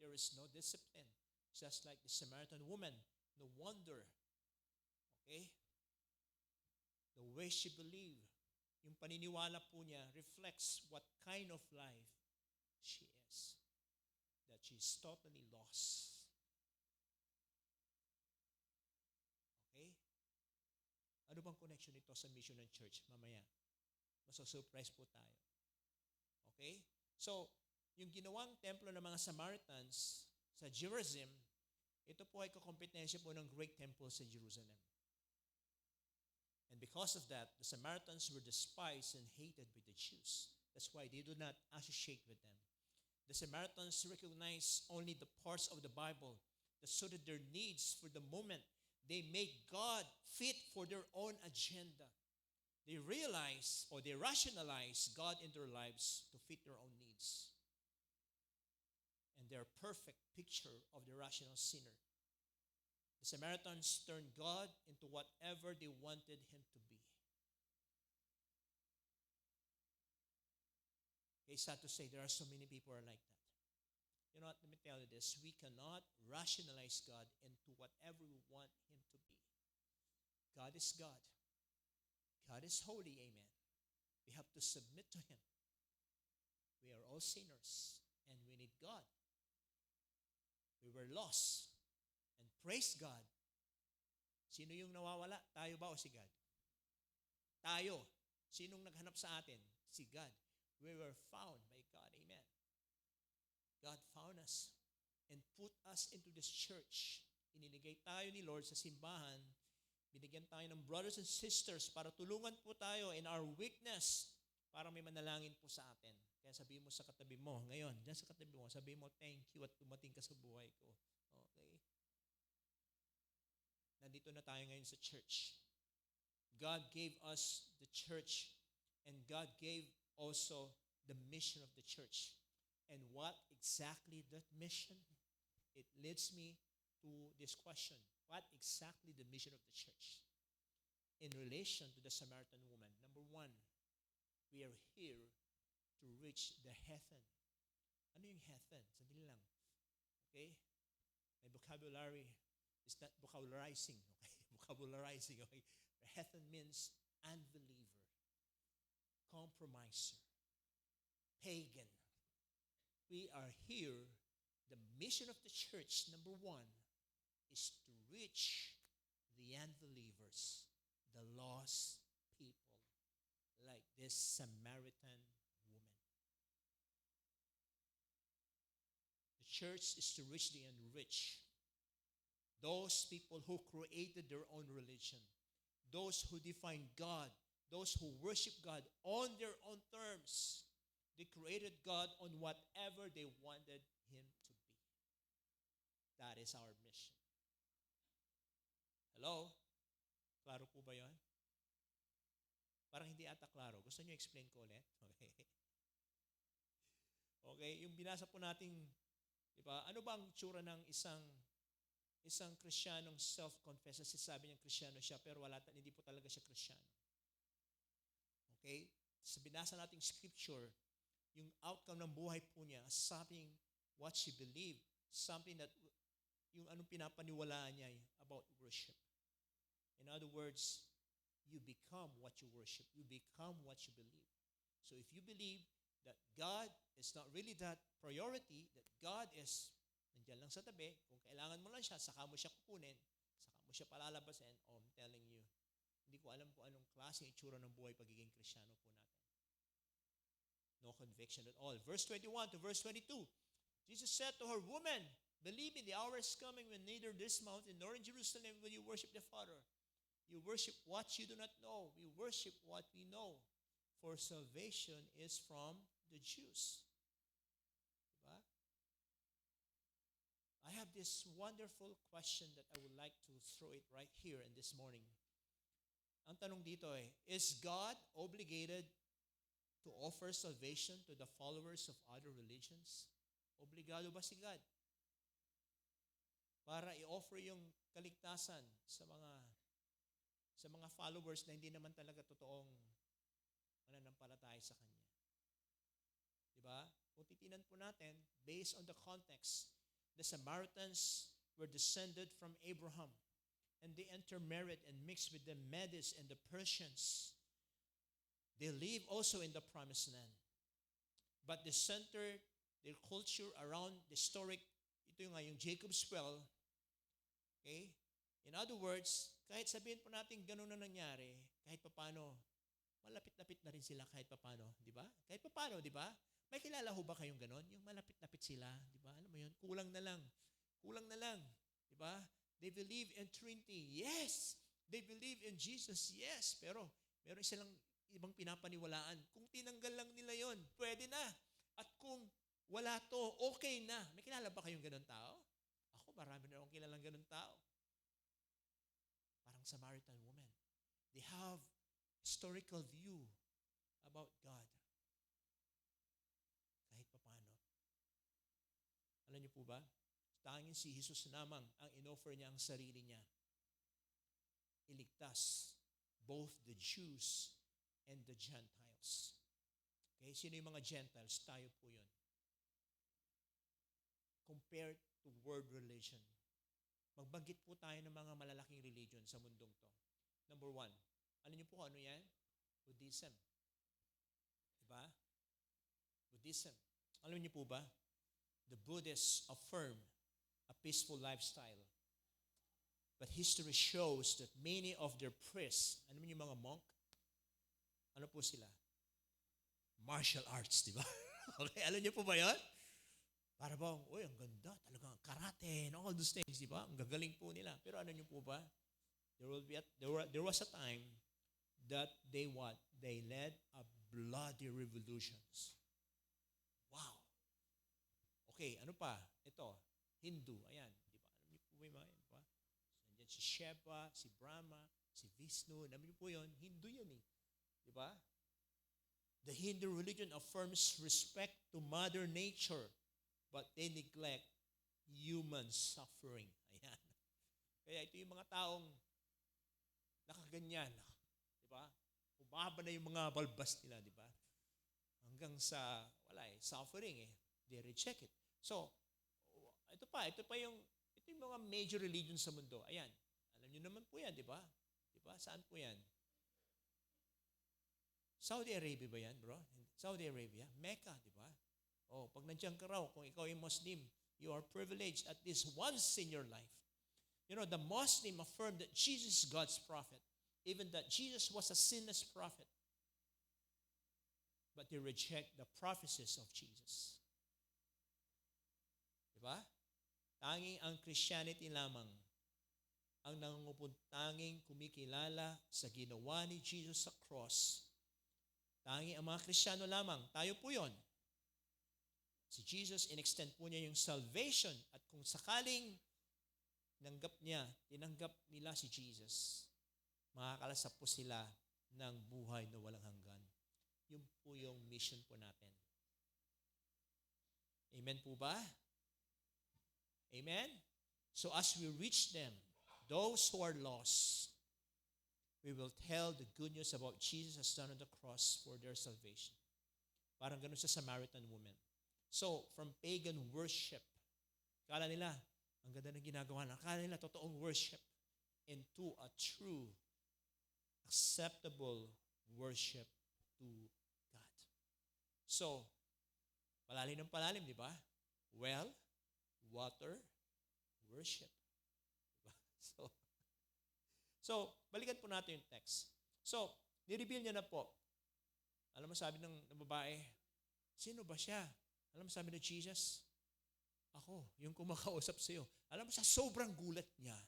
There is no discipline. Just like the Samaritan woman, no wonder, okay? The way she believed, yung paniniwala po niya reflects what kind of life she is. That she is totally lost. Okay? Ano bang connection nito sa mission ng church? Mamaya, masasurprise po tayo. Okay? So, yung ginawang templo ng mga Samaritans sa Jerusalem, ito po ay kakompetensya po ng Great Temple sa Jerusalem. And because of that, the Samaritans were despised and hated by the Jews. That's why they do not associate with them. The Samaritans recognize only the parts of the Bible that suited their needs for the moment. They make God fit for their own agenda. They realize or they rationalize God in their lives to fit their own needs. And they're a perfect picture of the rational sinner. The Samaritans turned God into whatever they wanted him to be. It's sad to say there are so many people who are like that. You know what? Let me tell you this. We cannot rationalize God into whatever we want him to be. God is God. God is holy, amen. We have to submit to him. We are all sinners and we need God. We were lost. And praise God. Sino yung nawawala? Tayo ba o si God? Tayo. Sinong naghanap sa atin? Si God. We were found by God. Amen. God found us and put us into this church. Iniligay tayo ni Lord sa simbahan. Binigyan tayo ng brothers and sisters para tulungan po tayo in our weakness para may manalangin po sa atin. Kaya sabihin mo sa katabi mo, ngayon, dyan sa katabi mo, sabihin mo, thank you at dumating ka sa buhay ko. Okay? Nandito na tayo ngayon sa church. God gave us the church and God gave also the mission of the church. And what exactly that mission? It leads me to this question. What exactly the mission of the church? In relation to the Samaritan woman, number one, we are here to reach the heathen. Ano yung heathen? Sandali lang. Okay? My vocabulary is not vocabularizing. Okay? Vocabularizing. Okay? The heathen means unbeliever, compromiser, pagan. We are here. The mission of the church, number one, is to reach the unbelievers, the lost people, like this Samaritan woman. The church is to reach the unreached, those people who created their own religion, those who define God, those who worship God on their own terms. They created God on whatever they wanted him to be. That is our mission. Hello? Klaro po ba yun? Parang hindi ata klaro. Gusto nyo explain ko ulit? Okay. Okay, yung binasa po nating, di ba, ano ba ang tsura ng isang Kristiyanong self-confess? Kasi sabi niya Kristiyano siya, pero hindi po talaga siya Kristiyano. Okay? Sa binasa nating scripture, yung outcome ng buhay po niya, something what she believed, something that, yung anong pinapaniwalaan niya about worship. In other words, you become what you worship. You become what you believe. So if you believe that God is not really that priority, that God is nandiyan lang sa tabi, kung kailangan mo lang siya, saka mo siya kukunin, saka mo siya palalabasin, I'm telling you, hindi ko alam kung anong klase itsura ng buhay pagiging Kristiyano po natin. No conviction at all. Verse 21 to verse 22, Jesus said to her, "Woman, believe me, the hour is coming when neither this mountain nor in Jerusalem will you worship the Father. You worship what you do not know. We worship what we know. For salvation is from the Jews. Diba? I have this wonderful question that I would like to throw it right here in this morning. Ang tanong dito is God obligated to offer salvation to the followers of other religions? Obligado ba si God para i-offer yung kaligtasan sa mga followers na hindi naman talaga totoong mananampalataya sa Kanya? Diba? Kung titinan po natin, based on the context, the Samaritans were descended from Abraham, and they intermarried and mixed with the Medes and the Persians. They live also in the promised land. But they centered their culture around the historic, ito yung Jacob's well. Okay? In other words, kahit sabihin po natin ganun na nangyari, kahit papano, malapit-lapit na rin sila kahit papano, di ba? Kahit papano, di ba? May kilala ho ba kayong ganon? Yung malapit-lapit sila, di ba? Alam mo yun, kulang na lang. Kulang na lang, di ba? They believe in Trinity. Yes. They believe in Jesus. Yes. Pero meron silang ibang pinapaniwalaan. Kung tinanggal lang nila yon, pwede na. At kung wala to, okay na. May kilala ba kayong ganun tao? Ako, marami na akong kilalang ganun tao. Parang Samaritan woman. They have historical view about God. Kahit papano. Alam niyo po ba? Tanging si Jesus lamang ang inoffer niya ang sarili niya. Iligtas both the Jews and the Gentiles. Okay, sino yung mga Gentiles? Tayo po yun. Compared to world religion. Magbanggit po tayo ng mga malalaking religion sa mundong to. Number 1, alam niyo po ano yan? Buddhism. Diba? Buddhism. Alam niyo po ba? The Buddhists affirm a peaceful lifestyle. But history shows that many of their priests, ano yung mga monk? Ano po sila? Martial arts, di ba? Okay, alam niyo po ba yan? Para bang, uy, ang ganda, talagang karate, and all those things, di ba? Ang gagaling po nila. Pero ano niyo po ba? There was a time that they led a bloody revolutions. Wow. Okay, ano pa? Ito, Hindu, ayan, di ba? Alam niyo po ba yung mga, di ba? Nandiyan si Shiva, si Brahma, si Vishnu, alam niyo po yun, Hindu yan eh. Di ba? The Hindu religion affirms respect to Mother Nature, but they neglect human suffering. Ayan. Kaya ito yung mga taong nakaganyan, di ba? Umaba na yung mga balbas nila, di ba? Hanggang sa, suffering eh. They reject it. So, ito yung mga major religions sa mundo. Ayan. Alam niyo naman po yan, di ba? Di ba? Saan po yan? Saudi Arabia ba yan, bro? Saudi Arabia? Mecca, di ba? Oh, pag nandiyan ka raw, kung ikaw ay Muslim, you are privileged at least once in your life. You know, the Muslim affirmed that Jesus is God's prophet, even that Jesus was a sinless prophet. But they reject the prophecies of Jesus. Diba? Tanging ang Christianity lamang ang tanging kumikilala sa ginawa ni Jesus sa cross. Tanging ang mga Kristiyano lamang, tayo po yon. Si Jesus, in-extend po niya yung salvation at kung sakaling tinanggap nila si Jesus, makakalasap po sila ng buhay na walang hanggan. Yun po yung mission po natin. Amen po ba? Amen? So as we reach them, those who are lost, we will tell the good news about Jesus has done on the cross for their salvation. Parang ganun sa Samaritan woman. So, from pagan worship, akala nila, ang ganda ng ginagawa na, akala nila totoong worship into a true, acceptable worship to God. So, palalim ng palalim, di ba? Well, water, worship. Diba? So, balikan po natin yung text. So, nireveal niya na po. Alam mo sabi ng babae, sino ba siya? Alam mo sabi ng Jesus, ako, yung kumakausap sa iyo. Alam mo sa sobrang gulat niya.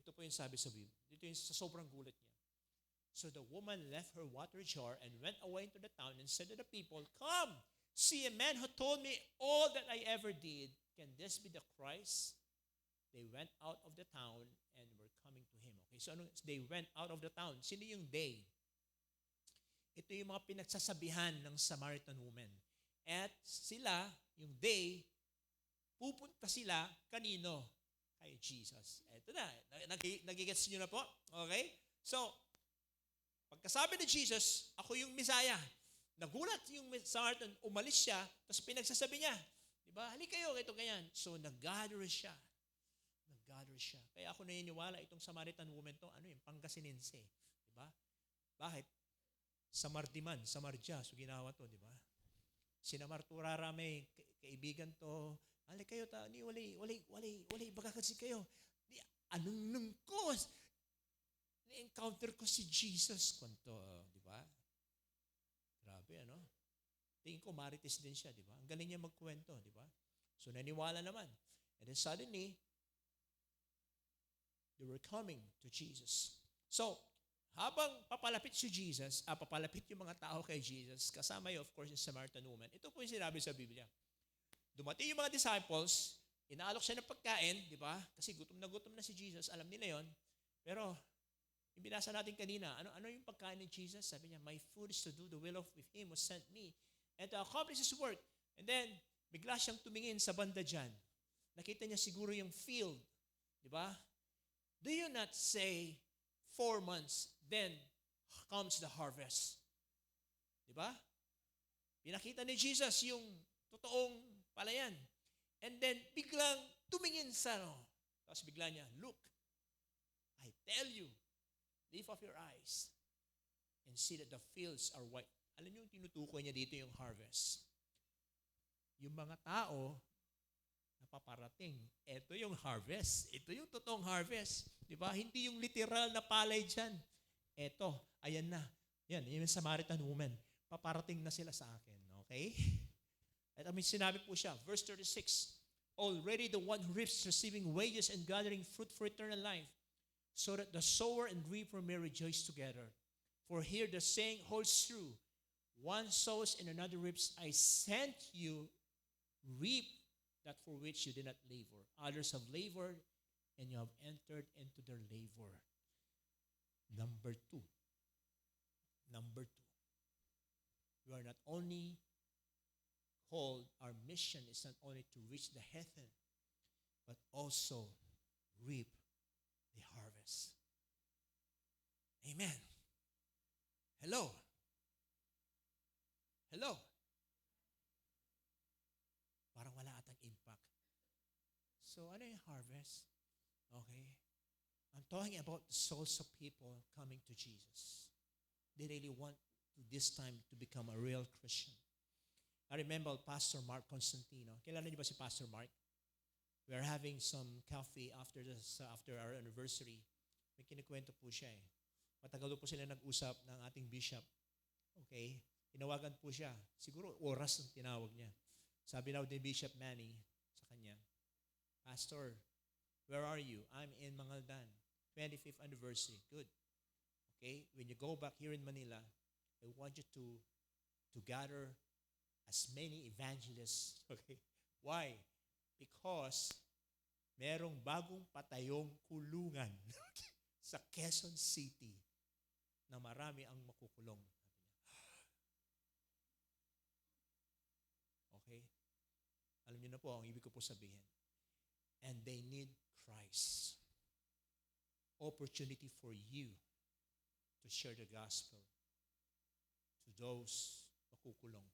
Ito po yung sabi sa Bible. Dito yung sa sobrang gulat niya. So the woman left her water jar and went away into the town and said to the people, "Come, see a man who told me all that I ever did. Can this be the Christ?" They went out of the town and were coming to him. Okay, so they went out of the town. Sino yung they? Ito yung mga pinagsasabihan ng Samaritan woman. At sila, yung they, pupunta sila kanino? Kay Jesus. Ito na, nagigets nyo na po? Okay? So, pagkasabi ni Jesus, ako yung Messiah. Nagulat yung Samaritan, umalis siya, tapos pinagsasabi niya, diba? Halika kayo, ito ganyan. So, nag-gather siya. Kaya ako naniniwala itong Samaritan woman to, Pangasinense. Diba? Bakit? Samardiman, Samardia, so ginawa to, di ba? Sinamar to rarame, kaibigan to, alay kayo ta, ni walay, baka kasi kayo. Di, anong nungkos? Ni-encounter ko si Jesus, kwanto, di ba? Grabe, Tingin ko marites din siya, di ba? Ang galing niya magkwento, di ba? So naniwala naman. And then suddenly, they were coming to Jesus. So, habang papalapit si Jesus, papalapit yung mga tao kay Jesus, kasama yung, of course, yung Samaritan woman, ito po yung sinabi sa Biblia. Dumating yung mga disciples, inaalok siya ng pagkain, di ba? Kasi gutom na si Jesus, alam nila yon. Pero, yung binasa natin kanina, ano yung pagkain ni Jesus? Sabi niya, "My food is to do the will of him who sent me and to accomplish his work." And then, bigla siyang tumingin sa banda dyan. Nakita niya siguro yung field, di ba? Do you not say 4 months, then comes the harvest? Diba? Pinakita ni Jesus yung totoong palayan. And then, biglang tumingin sa tapos bigla niya, "Look, I tell you, lift up your eyes and see that the fields are white." Alam niyo yung tinutukoy niya dito yung harvest. Yung mga tao na paparating, ito yung harvest. Ito yung totoong harvest. Diba? Hindi yung literal na palay dyan. Eto, ayan na. Yan, yung Samaritan woman. Paparating na sila sa akin. Okay? At sinabi po siya, verse 36, "Already the one who reaps receiving wages and gathering fruit for eternal life, so that the sower and reaper may rejoice together. For here the saying holds true, one sows and another reaps. I sent you, reap that for which you did not labor. Others have labored, and you have entered into their labor." Number two. We are not only called, our mission is not only to reach the heathen, but also reap the harvest. Amen. Hello. Parang wala atang impact. So, ano yung harvest? Okay. I'm talking about the souls of people coming to Jesus. They really want to this time to become a real Christian. I remember Pastor Mark Constantino. Kilala niyo ba si Pastor Mark? We are having some coffee after our anniversary. May kinikwento po siya eh. Matagal po sila nag-usap ng ating bishop. Okay? Tinawagan po siya. Siguro oras ang tinawag niya. Sabi daw ni Bishop Manny sa kanya, "Pastor, where are you?" "I'm in Mangaldan. 25th anniversary." "Good. Okay, when you go back here in Manila, I want you to gather as many evangelists." Okay? Why? Because merong bagong patayong kulungan sa Quezon City na marami ang makukulong. Okay? Alam niyo na po ang ibig ko po sabihin. And they need Christ. Opportunity for you to share the gospel to those makukulong.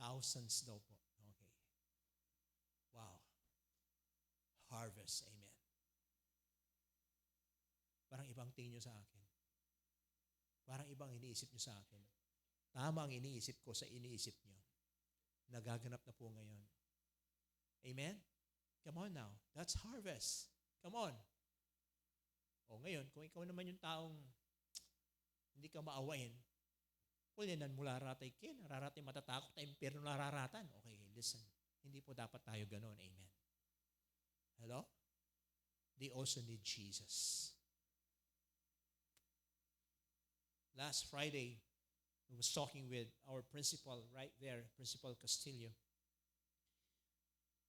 Thousands daw po. Okay. Wow. Harvest. Amen. Parang ibang tingin nyo sa akin. Parang ibang iniisip nyo sa akin. Tama ang iniisip ko sa iniisip nyo. Nagaganap na po ngayon. Amen? Come on now. That's harvest. Come on. O ngayon, kung ikaw naman yung taong hindi ka maawain, kulinan mo laratay kin, raratay matatakot, ay impyerno lararatan. Okay, listen. Hindi po dapat tayo ganon. Amen. Hello? they also need Jesus. Last Friday, I was talking with our principal right there, Principal Castillo.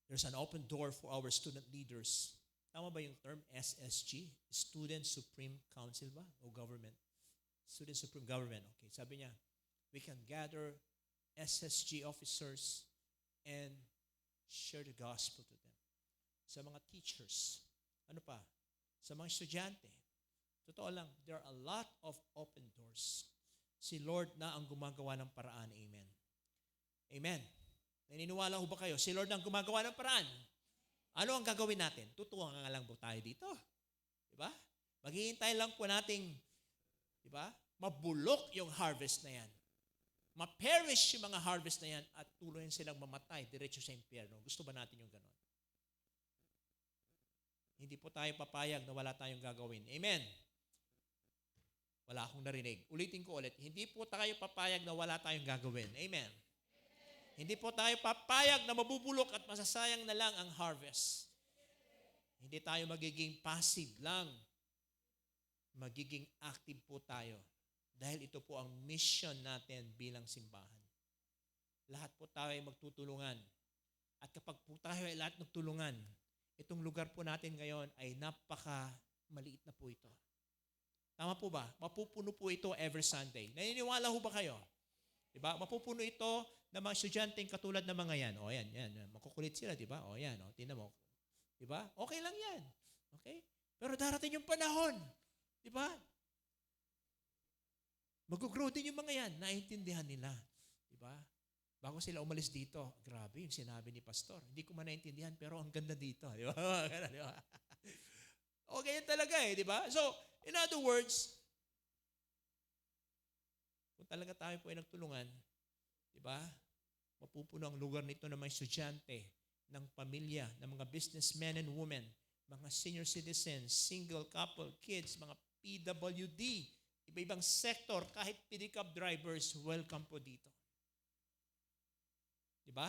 There's an open door for our student leaders. Tama ba yung term SSG? Student Supreme Council ba? O government? Student Supreme Government. Okay, sabi niya, we can gather SSG officers and share the gospel to them. Sa mga teachers. Ano pa? Sa mga estudyante. Totoo lang, there are a lot of open doors. Si Lord na ang gumagawa ng paraan. Amen. Amen. Naniniwala ho ba kayo? Si Lord na ang gumagawa ng paraan. Ano ang gagawin natin? Tutuwa nga lang po tayo dito. Diba? Maghihintay lang po nating, diba? Mabulok yung harvest na yan. Ma-perish yung mga harvest na yan at tuluyan silang mamatay diretso sa impyerno. Gusto ba natin yung ganon? Hindi po tayo papayag na wala tayong gagawin. Amen. Wala akong narinig. Ulitin ko ulit. Hindi po tayo papayag na wala tayong gagawin. Amen. Hindi po tayo papayag na mabubulok at masasayang na lang ang harvest. Hindi tayo magiging passive lang. Magiging active po tayo. Dahil ito po ang mission natin bilang simbahan. Lahat po tayo ay magtutulungan. At kapag po tayo ay lahat nagtulungan, itong lugar po natin ngayon ay napaka-maliit na po ito. Tama po ba? Mapupuno po ito every Sunday. Naniniwala ho ba kayo? Diba? Mapupuno ito ng mga estudyanteng katulad ng mga yan. O yan. Makukulit sila, diba? O yan, tingnan mo. Diba? Okay lang yan. Okay? Pero darating yung panahon. Diba? Mag-grow din yung mga yan. Naintindihan nila. Diba? Bago sila umalis dito, grabe yung sinabi ni Pastor. Hindi ko man naintindihan, pero ang ganda dito. Di ba? Diba? Okay yan talaga eh, di ba? So, in other words, kung talaga tayo po ay nagtulungan, di ba? Mapupuno ang lugar nito ng mga estudyante, ng pamilya, ng mga businessmen and women, mga senior citizens, single couple, kids, mga PWD, iba-ibang sector, kahit pedicab drivers, welcome po dito. Diba?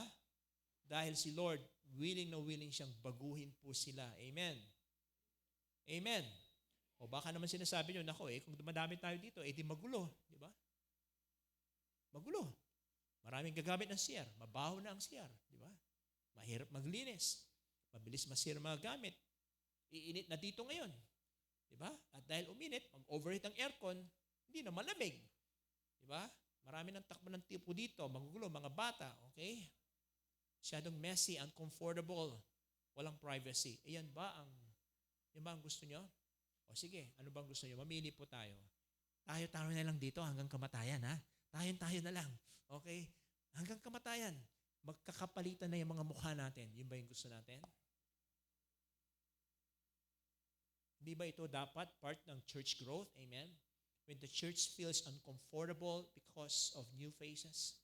Dahil si Lord, willing na willing siyang baguhin po sila. Amen. Amen. O baka naman sinasabi nyo, nako kung dumadami tayo dito, di magulo. Diba? Magulo. Maraming gagamit ng CR. Mabaho na ang CR. Diba? Mahirap maglinis. Mabilis masira mga gamit. Iinit na dito ngayon. Diba? At dahil uminit, mag-overheat ang aircon, hindi na malamig. Diba? Marami ng takbo ng tipo dito, magugulo, mga bata, okay? Masyadong messy, uncomfortable, walang privacy. Yan ba ang gusto nyo? O sige, ano bang gusto nyo? Mamili po tayo. Tayo na lang dito hanggang kamatayan, ha? Tayo na lang, okay? Hanggang kamatayan, magkakapalitan na yung mga mukha natin. Yun ba yung gusto natin? Hindi ba ito dapat part ng church growth? Amen? When the church feels uncomfortable because of new faces.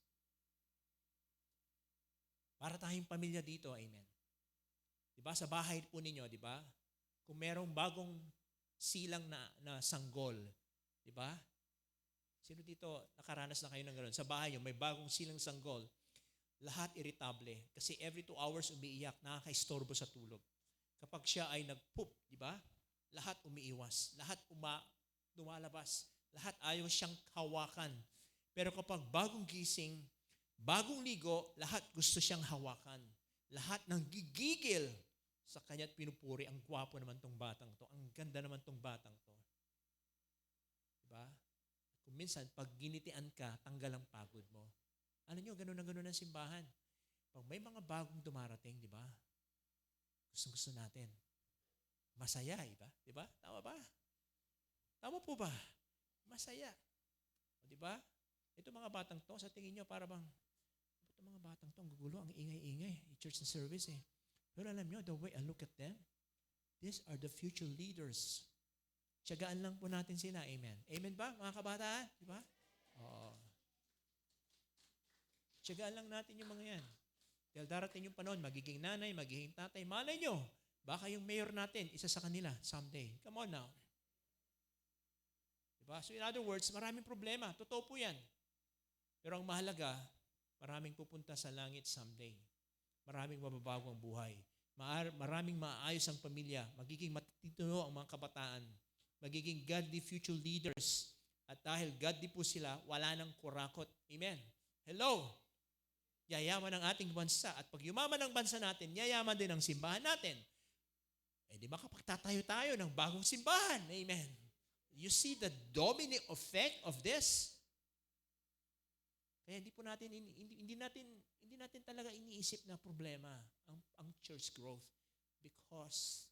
Para tayong pamilya dito, amen. Diba? Sa bahay po ninyo, diba? Kung merong bagong silang na sanggol, diba? Sino dito nakaranas na kayo ng gano'n? Sa bahay nyo, may bagong silang sanggol. Lahat irritable. Kasi every 2 hours umiiyak, nakaka-istorbo sa tulog. Kapag siya ay nag-poop, diba? Lahat umiiwas. Lahat lumalabas. Lahat ayaw siyang hawakan. Pero kapag bagong gising, bagong ligo, lahat gusto siyang hawakan. Lahat nang gigigil sa kanya't pinupuri. Ang gwapo naman tong batang to. Ang ganda naman tong batang to. Diba? Kung minsan, pag ginitian ka, tanggal ang pagod mo. Alam nyo, ganun na ganun ang simbahan. Pag may mga bagong dumarating, di ba? Gusto natin. Masaya, iba? Di ba? Tama ba? Tama po ba? Masaya. O, di ba? Ito mga batang to, sa tingin nyo, para bang, ito mga batang to, ang gugulo, ang ingay-ingay. Church na service eh. Pero alam nyo, the way I look at them, these are the future leaders. Tiyagaan lang po natin sila. Amen. Amen ba, mga kabataan? Di ba? Oo. Tiyagaan lang natin yung mga yan. Dahil darating yung panahon, magiging nanay, magiging tatay. Malay nyo, baka yung mayor natin, isa sa kanila someday. Come on now. Diba? So in other words, maraming problema. Totoo po yan. Pero ang mahalaga, maraming pupunta sa langit someday. Maraming mababago ang buhay. Maraming maayos ang pamilya. Magiging matitino ang mga kabataan. Magiging godly future leaders. At dahil godly po sila, wala nang kurakot. Amen. Hello! Yayaman ang ating bansa. At pag yumaman ang bansa natin, yayaman din ang simbahan natin. Di makapagtatayo tayo ng bagong simbahan. Amen. You see the domino effect of this? Kaya hindi natin talaga iniisip na problema ang church growth because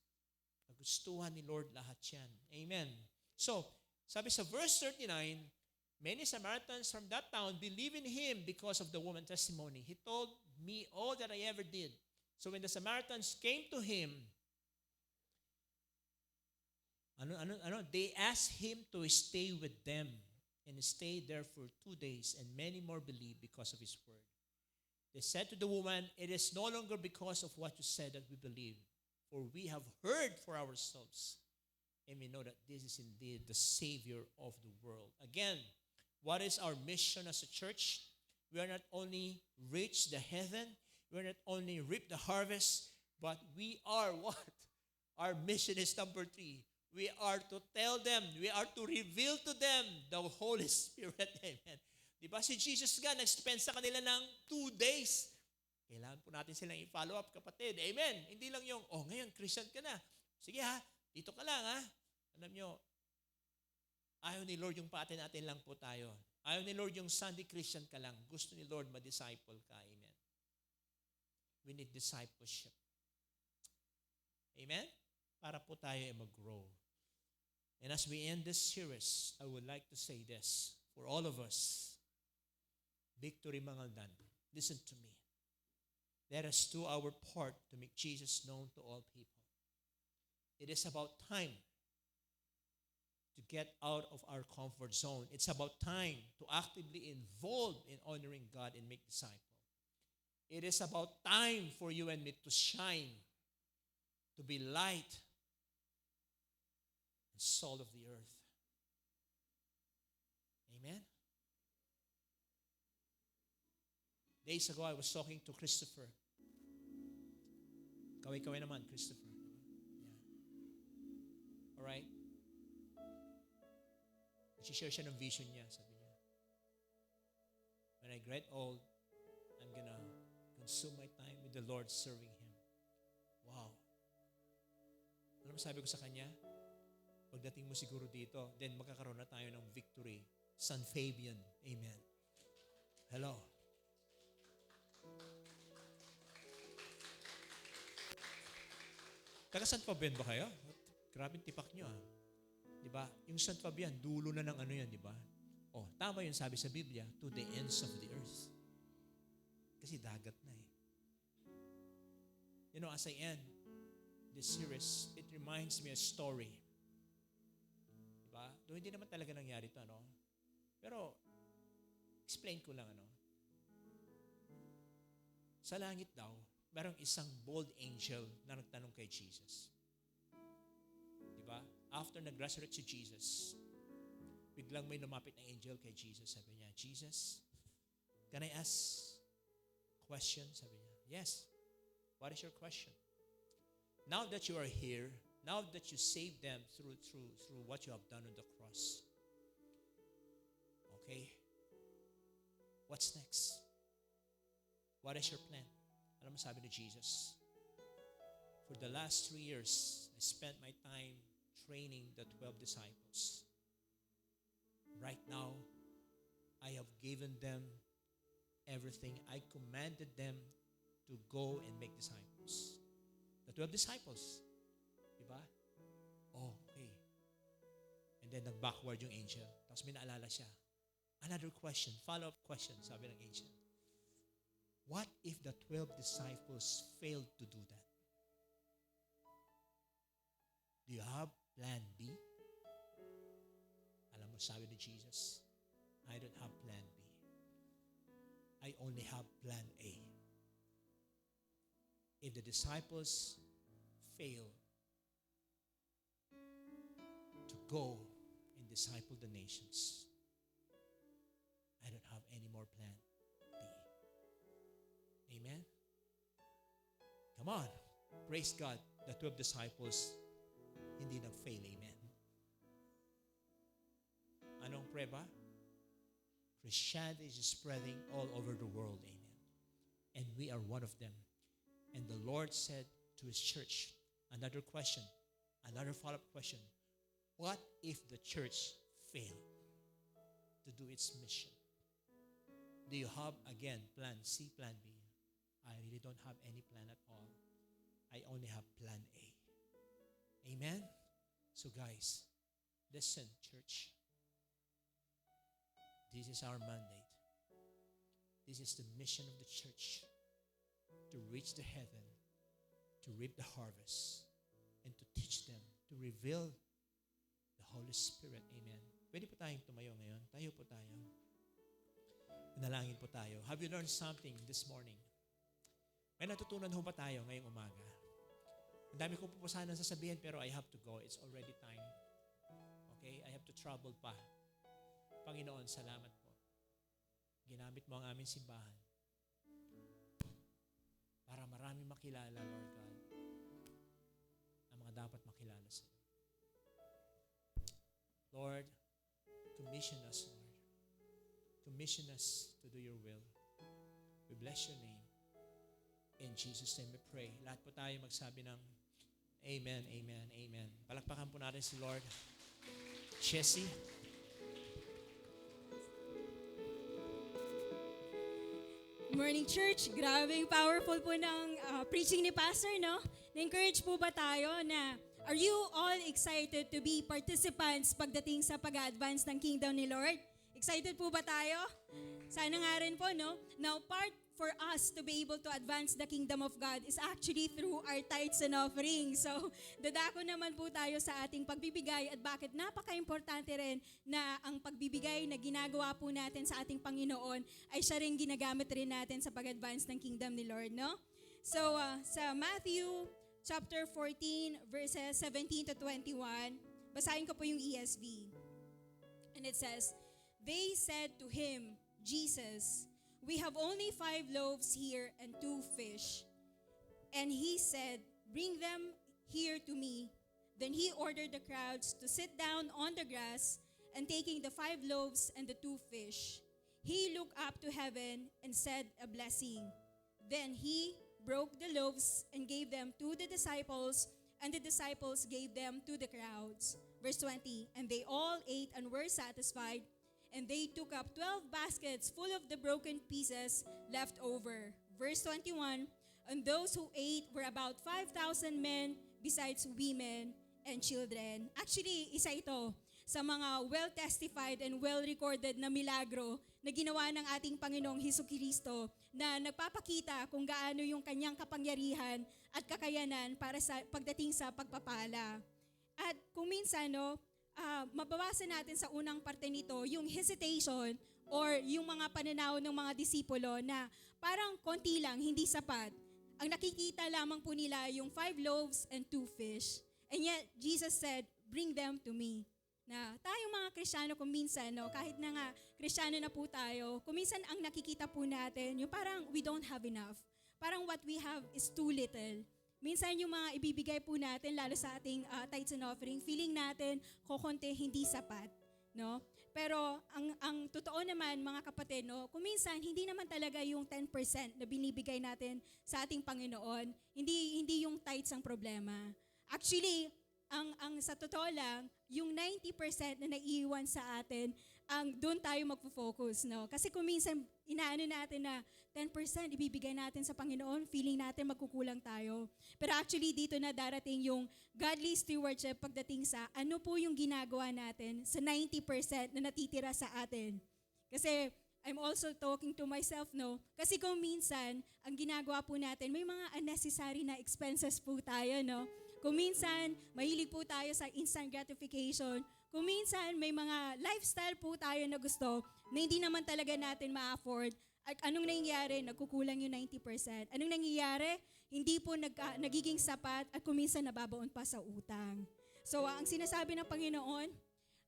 nagustuhan ni Lord lahat yan. Amen. So, sabi sa verse 39, many Samaritans from that town believed in him because of the woman's testimony. He told me all that I ever did. So when the Samaritans came to him, they asked him to stay with them and stayed there for 2 days, and many more believed because of his word. They said to the woman, it is no longer because of what you said that we believe, for we have heard for ourselves, and we know that this is indeed the Savior of the world. Again, what is our mission as a church? We are not only reach the heaven, we are not only reap the harvest, but we are what? Our mission is number 3. We are to tell them, we are to reveal to them the Holy Spirit. Amen. Diba si Jesus nga, nag-spend sa kanila ng 2 days. Kailangan po natin silang i-follow up, kapatid. Amen. Hindi lang yung, ngayon, Christian ka na. Sige ha, dito ka lang ha. Alam nyo, ayaw ni Lord yung paatin-atin lang po tayo. Ayaw ni Lord yung Sunday Christian ka lang. Gusto ni Lord ma-disciple ka. Amen. We need discipleship. Amen? Para po tayo ay mag-grow. And as we end this series, I would like to say this for all of us. Victory Mangaldan, listen to me. Let us do our part to make Jesus known to all people. It is about time to get out of our comfort zone. It's about time to actively involve in honoring God and make disciples. It is about time for you and me to shine, to be light and salt of the earth. Amen? Days ago, I was talking to Christopher. Kaway-kaway naman, Christopher. Yeah. Alright? Nag-share siya ng vision niya, sabi niya. When I get old, I'm gonna consume my time with the Lord serving Him. Wow. Alam mo sabi ko sa kanya? Pagdating mo siguro dito, then magkakaroon na tayo ng victory. San Fabian. Amen. Hello. Taga San Fabian ba kayo? Grabing tipak nyo ah. Diba? Yung San Fabian, dulo na ng ano yan, diba? Tama yun sabi sa Biblia, to the ends of the earth. Kasi dagat na eh. You know, as I end this series, it reminds me a story. Diba? Doon hindi naman talaga nangyari ito, ano? Pero, explain ko lang, ano? Sa langit daw, merong isang bold angel na nagtanong kay Jesus. Diba? After nag-resurrect si Jesus, biglang may lumapit na angel kay Jesus. Sabi niya, Jesus, can I ask question? Sabi niya, yes. What is your question? Now that you are here, now that you saved them through what you have done on the cross, okay, what's next? What is your plan? Alam mo sabi ni Jesus, for the last 3 years, I spent my time training the 12 disciples. Right now, I have given them everything. I commanded them to go and make disciples. The 12 disciples. Diba? Okay. And then nag-backward yung angel. Tapos may naalala siya. Another question, follow-up question, sabi ng angel. What if the 12 disciples failed to do that? Do you have plan B? Alam mo, sabi ni Jesus, I don't have plan B. I only have plan A. If the disciples fail to go and disciple the nations, I don't have any more plan B. Amen? Come on. Praise God, the 12 disciples hindi nag-fail. Amen. Anong prueba? Christianity is spreading all over the world. Amen. And we are one of them. And the Lord said to His church, another question, another follow-up question. What if the church failed to do its mission? Do you have, again, plan C, plan B? I really don't have any plan at all. I only have plan A. Amen? So guys, listen, church. This is our mandate. This is the mission of the church, to reach the heaven, to reap the harvest, and to teach them, to reveal the Holy Spirit. Amen. Pwede po tayong tumayo ngayon. Tayo po tayo. Nalangin po tayo. Have you learned something this morning? May natutunan ho ba tayo ngayong umaga? Ang dami ko po sanang sasabihin pero I have to go. It's already time. Okay? I have to travel pa. Panginoon, salamat po. Ginamit mo ang aming simbahan para marami makilala, Lord God, ang mga dapat makilala sa iyo. Lord, commission us, Lord. Commission us to do your will. We bless your name. In Jesus' name we pray. Lahat po tayo magsabi ng Amen, Amen, Amen. Palakpakan po natin si Lord. Jessie. Morning Church, grabing powerful po ng preaching ni Pastor, no? Na-encourage po ba tayo na are you all excited to be participants pagdating sa pag-advance ng kingdom ni Lord? Excited po ba tayo? Sana nga rin po, no? Now, part for us to be able to advance the kingdom of God is actually through our tithes and offerings. So, dadako naman po tayo sa ating pagbibigay at bakit napaka-importante rin na ang pagbibigay na ginagawa po natin sa ating Panginoon ay siya rin ginagamit rin natin sa pag-advance ng kingdom ni Lord, no? So, sa Matthew chapter 14 verses 17 to 21, basahin ko po yung ESV. And it says, "They said to him, Jesus, we have only 5 loaves here and 2 fish. And he said, bring them here to me. Then he ordered the crowds to sit down on the grass, and taking the 5 loaves and the 2 fish, he looked up to heaven and said a blessing. Then he broke the loaves and gave them to the disciples, and the disciples gave them to the crowds." Verse 20, "And they all ate and were satisfied, and they took up 12 baskets full of the broken pieces left over." Verse 21, "And those who ate were about 5,000 men, besides women and children." Actually, isa ito sa mga well-testified and well-recorded na milagro na ginawa ng ating Panginoong Hesukristo na nagpapakita kung gaano yung kanyang kapangyarihan at kakayanan para sa pagdating sa pagpapala. At kung minsan, no, mabawasan natin sa unang parte nito yung hesitation or yung mga pananaw ng mga disipulo na parang konti lang, hindi sapat. Ang nakikita lamang po nila yung 5 loaves and 2 fish. And yet, Jesus said, bring them to me. Na tayong mga Kristiyano kung minsan, no, kahit na nga Kristiyano na po tayo, kung minsan ang nakikita po natin, yung parang we don't have enough. Parang what we have is too little. Minsan yung mga ibibigay po natin, lalo sa ating tithes and offering, feeling natin kokonti, hindi sapat. No? Pero ang totoo naman, mga kapatid, no, kung minsan hindi naman talaga yung 10% na binibigay natin sa ating Panginoon, hindi yung tithes ang problema. Actually, ang sa totoo lang, yung 90% na naiiwan sa atin, doon tayo magfo-focus, no? Kasi kung minsan inaano natin na 10% ibibigay natin sa Panginoon, feeling natin magkukulang tayo. Pero actually dito na darating yung godly stewardship pagdating sa ano po yung ginagawa natin sa 90% na natitira sa atin. Kasi I'm also talking to myself, no? Kasi kung minsan, ang ginagawa po natin, may mga unnecessary na expenses po tayo, no? Kung minsan, mahilig po tayo sa instant gratification. Kung minsan, may mga lifestyle po tayo na gusto na hindi naman talaga natin ma-afford. At anong nangyayari? Nagkukulang yung 90%. Anong nangyayari? Hindi po nagiging sapat at kung minsan nababaon pa sa utang. So, ang sinasabi ng Panginoon,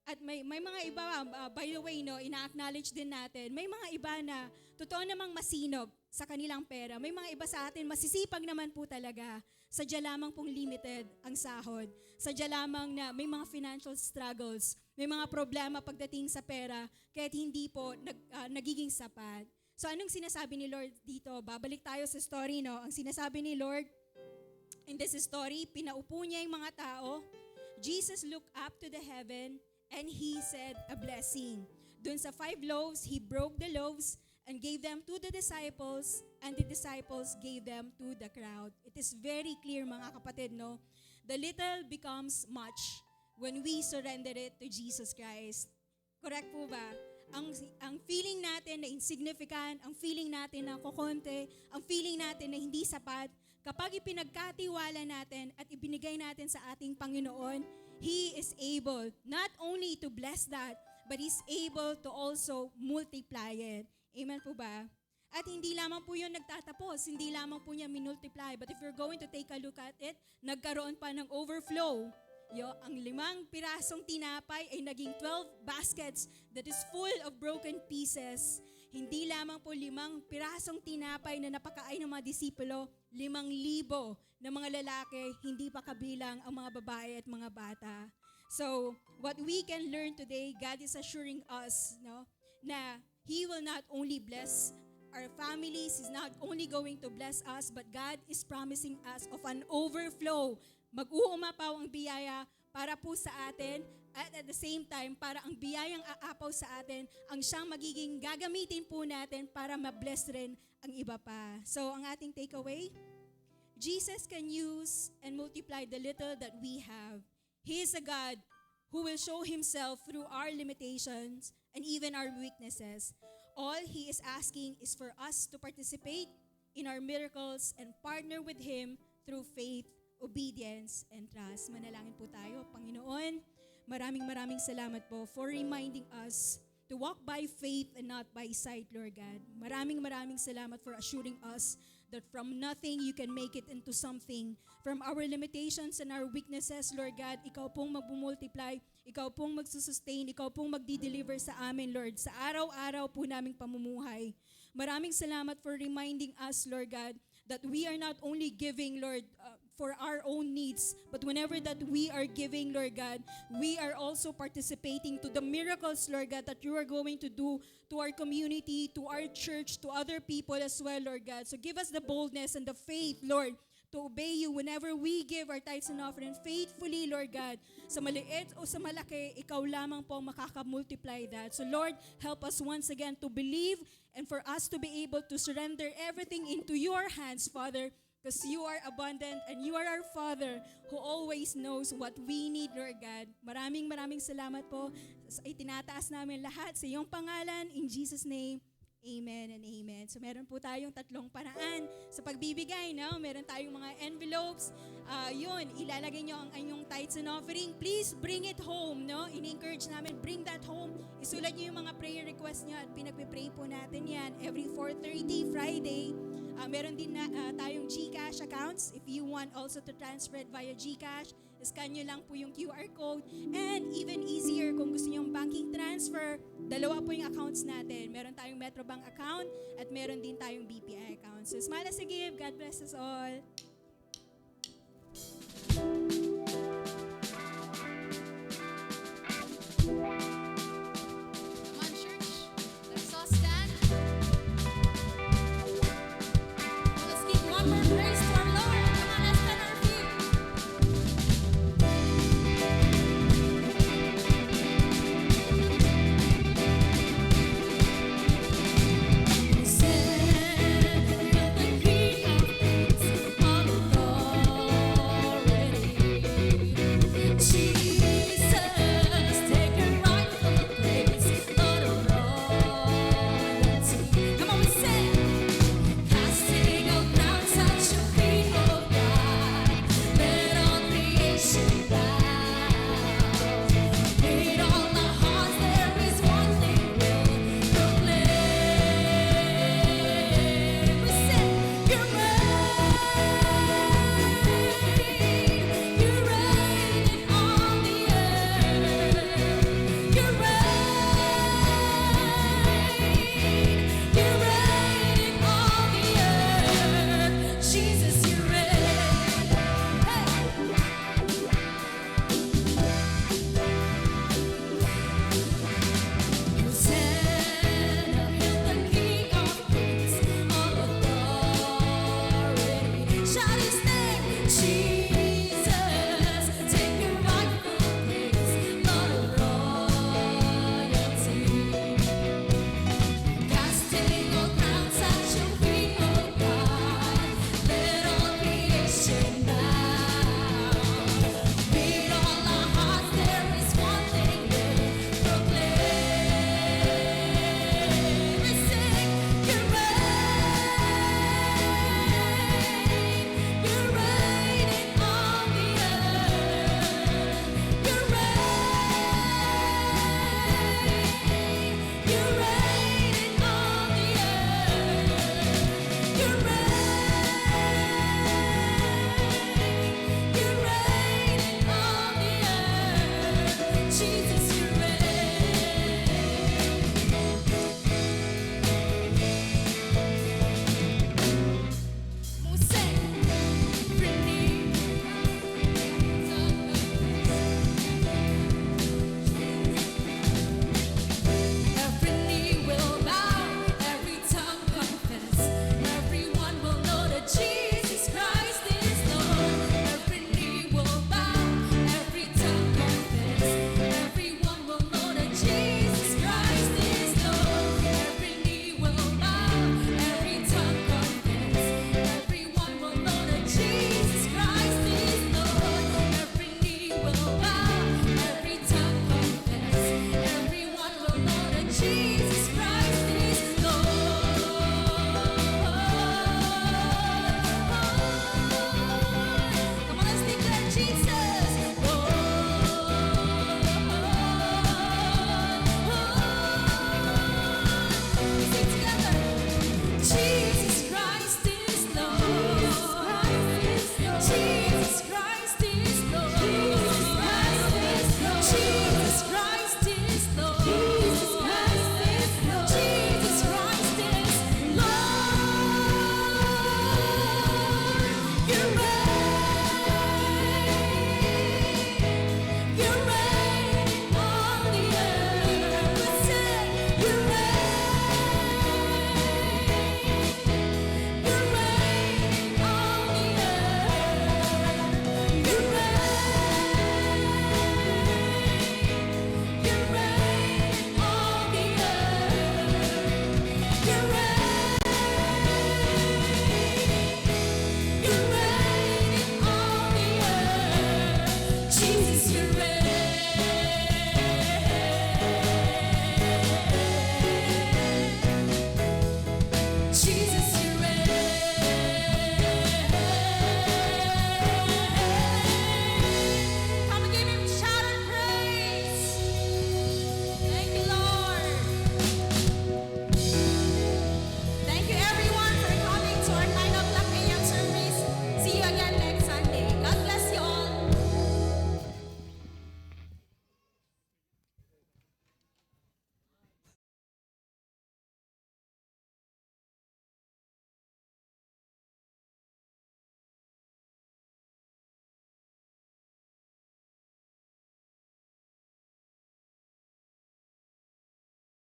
at may mga iba, by the way, no, ina-acknowledge din natin, may mga iba na totoo namang masinop sa kanilang pera. May mga iba sa atin, masisipag naman po talaga. Sadya lamang pong limited ang sahod. Sadya lamang na may mga financial struggles, may mga problema pagdating sa pera, kahit hindi po nagiging sapat. So anong sinasabi ni Lord dito? Babalik tayo sa story, no? Ang sinasabi ni Lord, in this story, pinaupo niya yung mga tao. Jesus looked up to the heaven and He said a blessing. Dun sa 5 loaves, He broke the loaves and gave them to the disciples, and the disciples gave them to the crowd. It is very clear, mga kapatid, no? The little becomes much when we surrender it to Jesus Christ. Correct po ba? Ang feeling natin na insignificant, ang feeling natin na kokonte, ang feeling natin na hindi sapat, kapag ipinagkatiwala natin at ibinigay natin sa ating Panginoon, He is able not only to bless that, but He's able to also multiply it. Amen po ba? At hindi lamang po yun nagtatapos, hindi lamang po niya minultiply, but if you're going to take a look at it, nagkaroon pa ng overflow. Ang 5 pirasong tinapay ay naging 12 baskets that is full of broken pieces. Hindi lamang po 5 pirasong tinapay na napakain ng mga disipulo, 5,000 na mga lalaki, hindi pa kabilang ang mga babae at mga bata. So, what we can learn today, God is assuring us, no, na He will not only bless our families, He's not only going to bless us, but God is promising us of an overflow. Mag-uumapaw ang biyaya para po sa atin, at at the same time, para ang biyayang aapaw sa atin, ang siyang magiging gagamitin po natin para ma-bless rin ang iba pa. So, ang ating takeaway, Jesus can use and multiply the little that we have. He is a God who will show Himself through our limitations and even our weaknesses. All He is asking is for us to participate in our miracles and partner with Him through faith, obedience, and trust. Manalangin po tayo. Panginoon, maraming salamat po for reminding us to walk by faith and not by sight, Lord God. Maraming salamat for assuring us that from nothing you can make it into something. From our limitations and our weaknesses, Lord God, Ikaw pong mag-multiply, Ikaw pong magsusustain, Ikaw pong magdi-deliver sa amin, Lord, sa araw-araw po naming pamumuhay. Maraming salamat for reminding us, Lord God, that we are not only giving, Lord, for our own needs, but whenever that we are giving, Lord God, we are also participating to the miracles, Lord God, that you are going to do to our community, to our church, to other people as well, Lord God. So give us the boldness and the faith, Lord, to obey you whenever we give our tithes and offering faithfully, Lord God. Sa maliit o sa malaki, Ikaw lamang po makaka-multiply that. So Lord, help us once again to believe and for us to be able to surrender everything into your hands, Father, because you are abundant and you are our Father who always knows what we need, Lord God. Maraming salamat po. Itinataas namin lahat sa iyong pangalan. In Jesus' name, amen and amen. So meron po tayong 3 paraan sa pagbibigay. No? Meron tayong mga envelopes. Yun, ilalagay nyo ang inyong tithes and offering. Please bring it home. No? In-encourage namin, bring that home. Isulat nyo yung mga prayer request nyo at pinagpipray po natin yan every 4:30 Friday. Meron din na tayong GCash accounts. If you want also to transfer it via GCash, scan nyo lang po yung QR code. And even easier, kung gusto nyo yung banking transfer, 2 po yung accounts natin. Meron tayong Metrobank account at meron din tayong BPI account. So smile as a give. God bless us all. Come on, church. Let's all stand. Let's give one more praise to our Lord. Come on, let's stand our feet. Said the King of Kings, all Jesus.